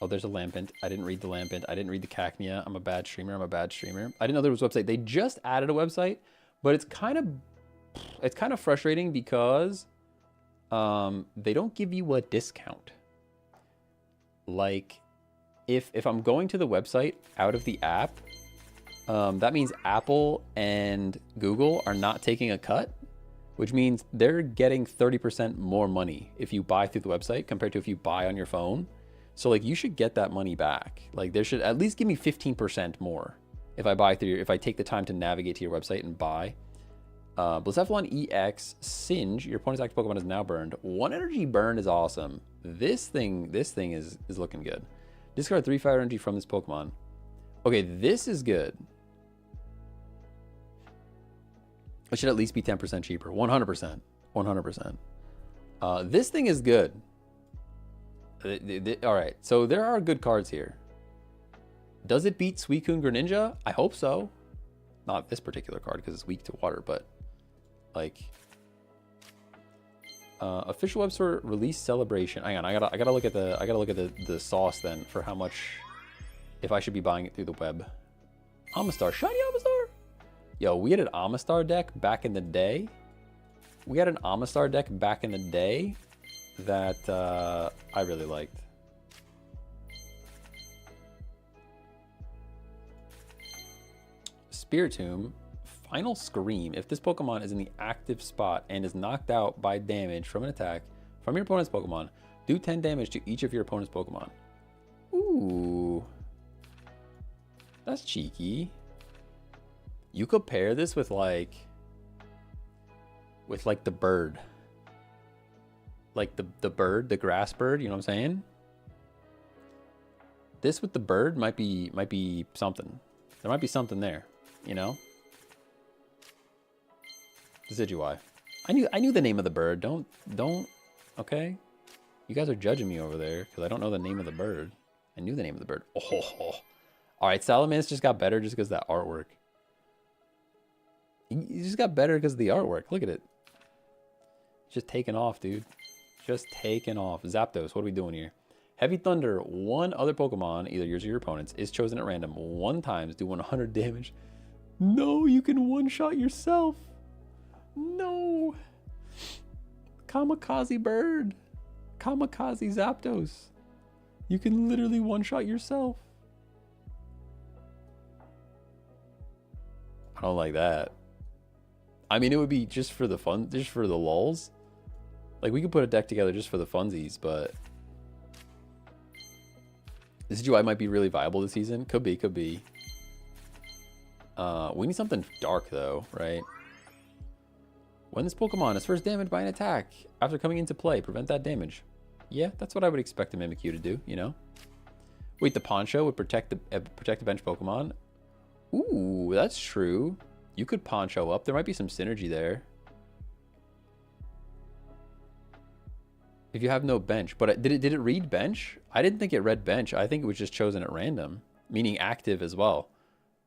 Oh, there's a Lampent. I didn't read the Lampent. I didn't read the Cacnea. I'm a bad streamer. I didn't know there was a website. They just added a website, but it's kind of frustrating because they don't give you a discount. Like, if I'm going to the website out of the app, that means Apple and Google are not taking a cut, which means they're getting 30% more money if you buy through the website compared to if you buy on your phone. So like, you should get that money back. Like, they should at least give me 15% more if I buy through if I take the time to navigate to your website and buy. Blacephalon EX Singe, your opponent's active Pokemon is now burned. 1 energy burn is awesome. This thing is looking good. Discard 3 fire energy from this Pokemon. Okay, this is good. It should at least be 10% cheaper. 100%. 100%. This thing is good. All right, so there are good cards here. Does it beat Suicune Greninja? I hope so. Not this particular card because it's weak to water, but like official website release celebration. Hang on, I gotta look at the sauce then for how much, if I should be buying it through the web. Amistar, shiny Amistar. Yo, we had an Amistar deck back in the day. That I really liked. Spiritomb, Final Scream. If this Pokemon is in the active spot and is knocked out by damage from an attack from your opponent's Pokemon, do 10 damage to each of your opponent's Pokemon. Ooh. That's cheeky. You could pair this with like the bird. Like the bird, the grass bird, you know what I'm saying? This with the bird might be something. There might be something there, you know? Decidueye. I knew the name of the bird. Don't okay? You guys are judging me over there because I don't know the name of the bird. I knew the name of the bird. Oh. Alright, Salamence just got better just because of that artwork. He just got better because of the artwork. Look at it. Just taking off, dude. Just taking off. Zapdos, what are we doing here? Heavy Thunder, one other Pokemon, either yours or your opponent's, is chosen at random 1 time, do 100 damage. No, you can one-shot yourself. No. Kamikaze Bird. Kamikaze Zapdos. You can literally one-shot yourself. I don't like that. I mean, it would be just for the fun, just for the lulz. Like, we could put a deck together just for the funsies, but this UI might be really viable this season. Could be. We need something dark, though, right? When this Pokemon is first damaged by an attack, after coming into play, prevent that damage. Yeah, that's what I would expect a Mimikyu to do, you know? Wait, the Poncho would protect the bench Pokemon? Ooh, that's true. You could Poncho up. There might be some synergy there. If you have no bench. But did it read bench? I didn't think it read bench. I think it was just chosen at random. Meaning active as well.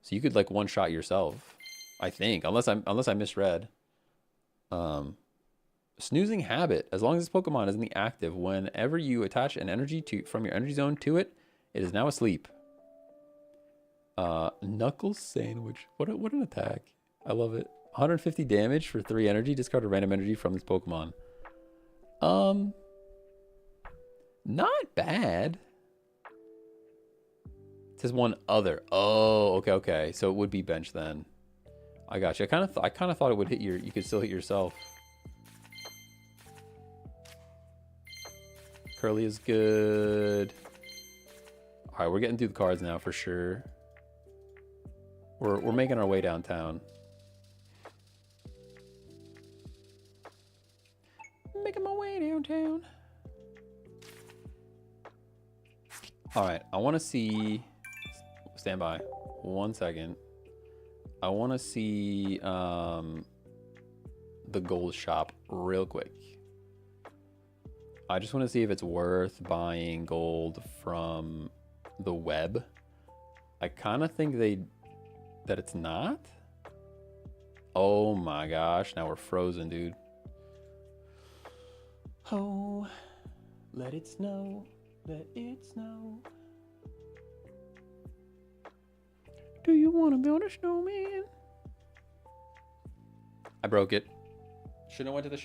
So you could like one-shot yourself. I think. Unless I misread. Snoozing Habit. As long as this Pokemon is in the active, whenever you attach an energy from your energy zone to it, it is now asleep. Knuckle Sandwich. What an attack. I love it. 150 damage for 3 energy. Discard a random energy from this Pokemon. Not bad. It says one other. Oh, okay. So it would be bench then. I got you. I kind of thought it would hit you could still hit yourself. Curly is good. All right, we're getting through the cards now for sure. We're making our way downtown. Making my way downtown. All right, I want to see. Stand by. 1 second. I want to see the gold shop real quick. I just want to see if it's worth buying gold from the web. I kind of think that it's not. Oh my gosh, now we're frozen, dude. Oh, let it snow, let it snow. Do you want to build a snowman? I broke it. Shouldn't have went to the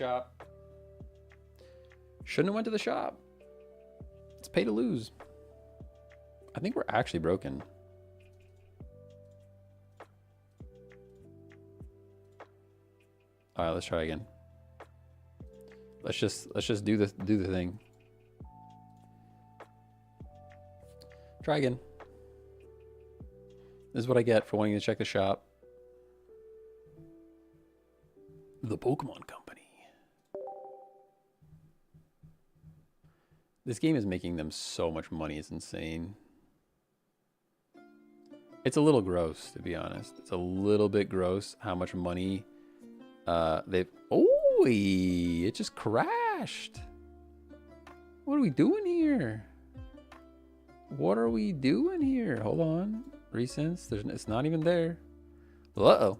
shop. It's pay to lose. I think we're actually broken. All right, let's try again. Let's just do the thing. Try again. This is what I get for wanting to check the shop. The Pokemon Company. This game is making them so much money. It's insane. It's a little gross, to be honest. It's a little bit gross how much money they've... Oh, it just crashed. What are we doing here? here? What are we doing here? Hold on. Recents. It's not even there. Uh-oh.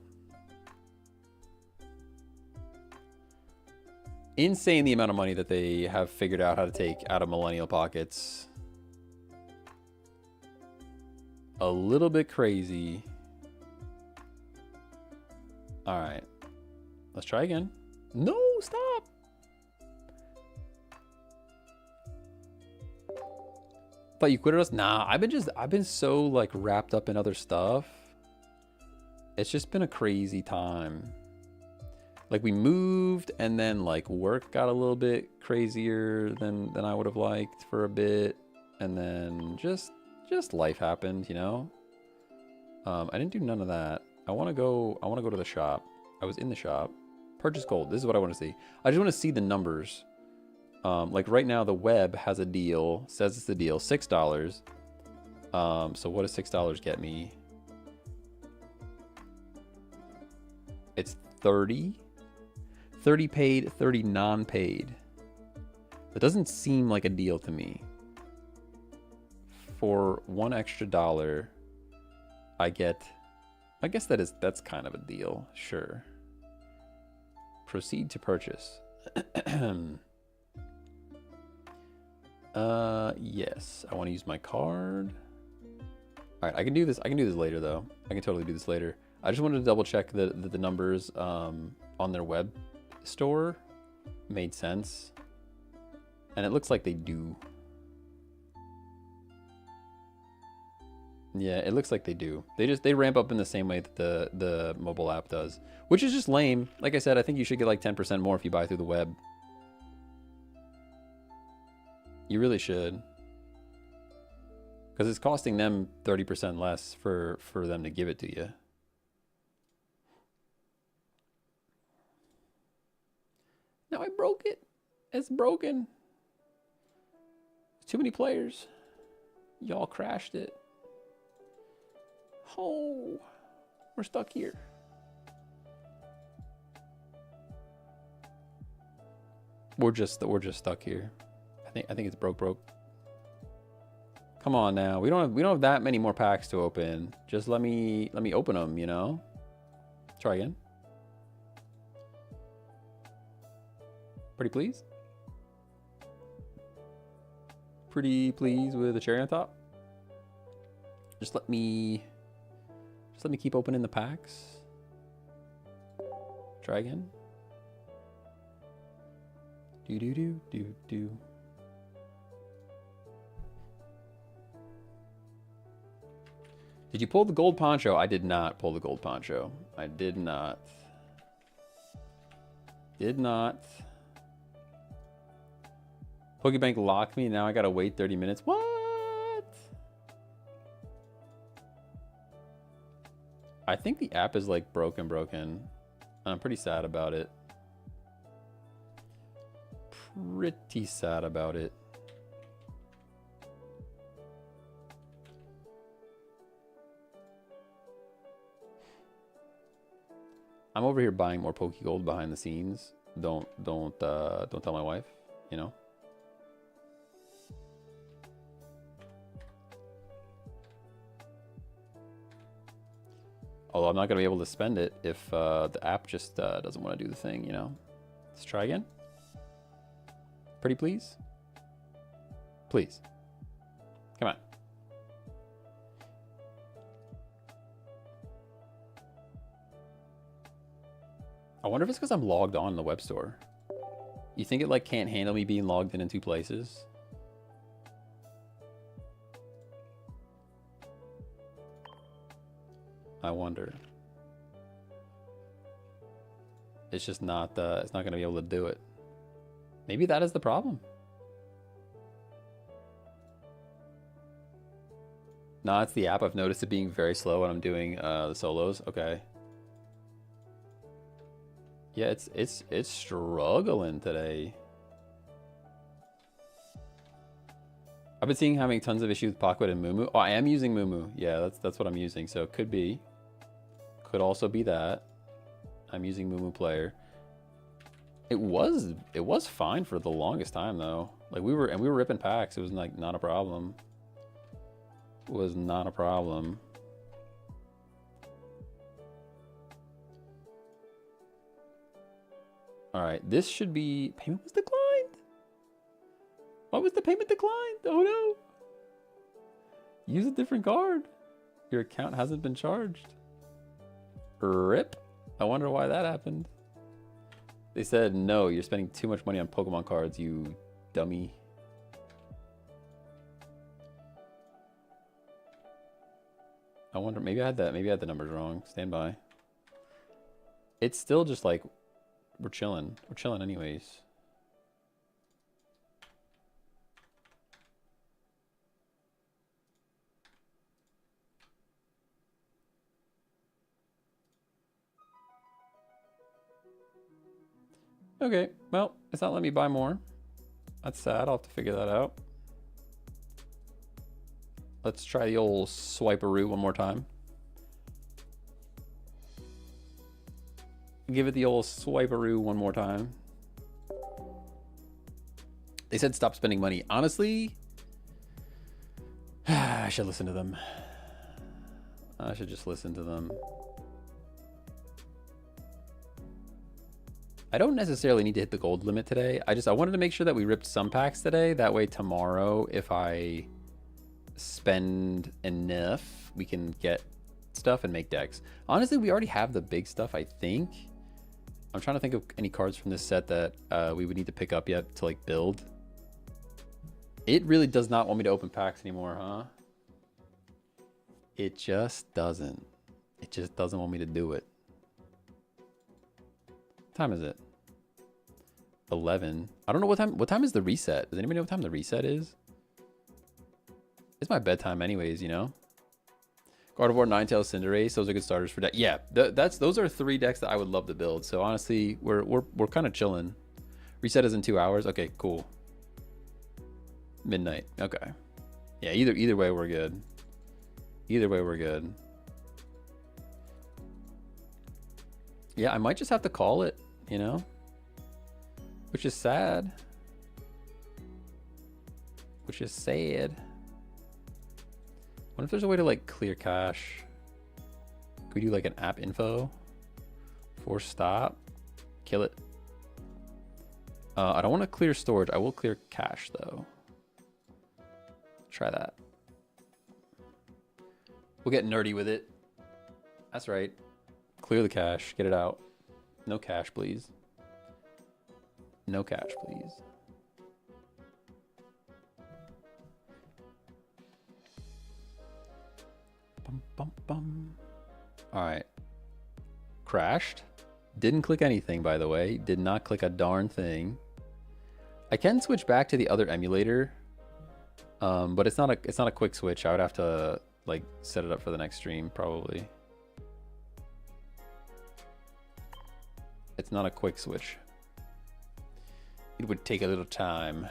Insane the amount of money that they have figured out how to take out of millennial pockets. A little bit crazy. All right. Let's try again. No, stop. Thought you quitted us? Nah, I've been so like wrapped up in other stuff. It's just been a crazy time. Like we moved and then like work got a little bit crazier than I would have liked for a bit. And then just life happened, you know? I didn't do none of that. I want to go to the shop. I was in the shop. Purchase gold. This is what I want to see. I just want to see the numbers. Like right now the web has a deal, says it's the deal, $6. So what does $6 get me? It's 30. 30 paid, 30 non-paid. That doesn't seem like a deal to me. For $1 extra, I guess that's kind of a deal. Sure. Proceed to purchase. Yes. I want to use my card. All right, I can do this. I can do this later though. I can totally do this later. I just wanted to double check that the numbers on their web store made sense. And it looks like they do. Yeah, it looks like they do. They ramp up in the same way that the mobile app does, which is just lame. Like I said, I think you should get like 10% more if you buy through the web. You really should. Because it's costing them 30% less for them to give it to you. No, I broke it. It's broken. Too many players. Y'all crashed it. Oh, we're stuck here. We're just stuck here. I think it's broke. Come on now. We don't have that many more packs to open. Just let me open them, you know? Try again. Pretty please? Pretty please with a cherry on top? Just let me keep opening the packs. Try again. Do. Did you pull the gold poncho? I did not pull the gold poncho. I did not. Pokebank locked me. Now I gotta wait 30 minutes. What? I think the app is like broken. I'm pretty sad about it. Pretty sad about it. I'm over here buying more Pokegold behind the scenes. Don't tell my wife, you know. Although I'm not gonna be able to spend it if the app just doesn't want to do the thing, you know. Let's try again. Pretty please? Please. Come on. I wonder if it's because I'm logged on in the web store. You think it like can't handle me being logged in 2 places? I wonder. It's just not it's not gonna be able to do it. Maybe that is the problem. Nah, it's the app. I've noticed it being very slow when I'm doing the solos. Okay. Yeah, it's struggling today. I've been seeing having tons of issues with Pocket and Mumu. Oh, I am using Mumu. Yeah, that's what I'm using. So it could be. Could also be that. I'm using Mumu Player. It was fine for the longest time though. Like we were ripping packs. It was like not a problem. It was not a problem. All right, this should be payment was declined. Why was the payment declined? Oh no. Use a different card. Your account hasn't been charged. RIP. I wonder why that happened. They said, no, you're spending too much money on Pokemon cards, you dummy. I wonder, maybe I had the numbers wrong. Stand by. It's still just like, we're chilling. We're chilling anyways. Okay, well, it's not letting me buy more. That's sad. I'll have to figure that out. Let's try the old swiperoo one more time. Give it the old swiperoo one more time. They said stop spending money. Honestly, I should listen to them. I should just listen to them. I don't necessarily need to hit the gold limit today. I wanted to make sure that we ripped some packs today. That way tomorrow, if I spend enough, we can get stuff and make decks. Honestly, we already have the big stuff, I think. I'm trying to think of any cards from this set that we would need to pick up yet to like build. It really does not want me to open packs anymore, huh? It just doesn't. It just doesn't want me to do it. What time is it? 11. I don't know what time is the reset? Does anybody know what time the reset is? It's my bedtime anyways, you know? Gardevoir, Ninetales, Cinderace, those are good starters for deck. Yeah, those are 3 decks that I would love to build. So honestly, we're kind of chilling. Reset is in 2 hours. Okay, cool. Midnight. Okay. Yeah, either way we're good. Either way we're good. Yeah, I might just have to call it, you know? Which is sad. Which is sad. What if there's a way to like clear cache? Could we do like an app info? Force stop. Kill it. I don't want to clear storage. I will clear cache though. Try that. We'll get nerdy with it. That's right. Clear the cache. Get it out. No cache, please. No cache, please. Bum, bum, bum. All right. Crashed. Didn't click anything, by the way. Did not click a darn thing. I can switch back to the other emulator, but it's not a quick switch. I would have to like set it up for the next stream probably. It's not a quick switch. It would take a little time.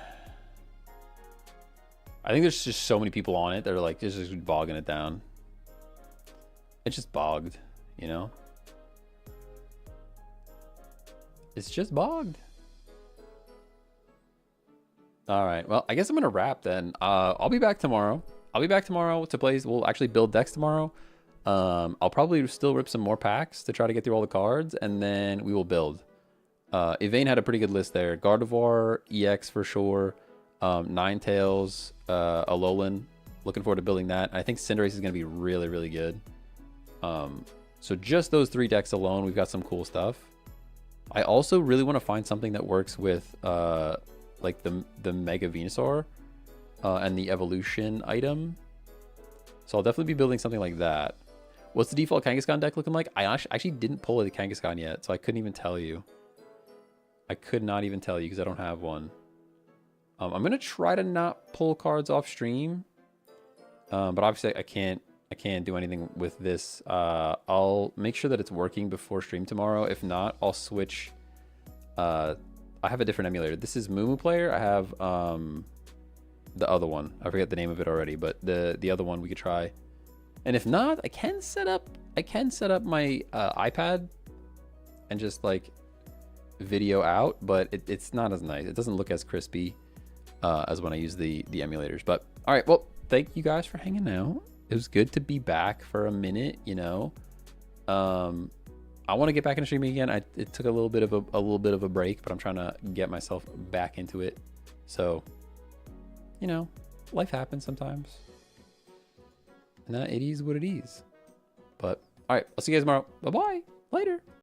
I think there's just so many people on it that are like just bogging it down. It's just bogged, you know? It's just bogged. All right, well, I guess I'm gonna wrap then. I'll be back tomorrow. I'll be back tomorrow to play. We'll actually build decks tomorrow. I'll probably still rip some more packs to try to get through all the cards, and then we will build. Evane had a pretty good list there. Gardevoir, EX for sure. Ninetales, Alolan. Looking forward to building that. I think Cinderace is going to be really, really good. So just those 3 decks alone, we've got some cool stuff. I also really want to find something that works with like the Mega Venusaur and the evolution item. So I'll definitely be building something like that. What's the default Kangaskhan deck looking like? I actually didn't pull the Kangaskhan yet, so I couldn't even tell you. I could not even tell you because I don't have one. I'm going to try to not pull cards off stream. But obviously I can't do anything with this. I'll make sure that it's working before stream tomorrow. If not, I'll switch. I have a different emulator. This is Moo Player. I have the other one. I forget the name of it already, but the other one we could try. And if not, I can set up my iPad and just like video out, but it's not as nice. It doesn't look as crispy as when I use the emulators. But all right, well, thank you guys for hanging out. It was good to be back for a minute, you know. I want to get back into streaming again. It took a little bit of a break, but I'm trying to get myself back into it. So, you know, life happens sometimes. And it is what it is. But all right, I'll see you guys tomorrow. Bye-bye. Later.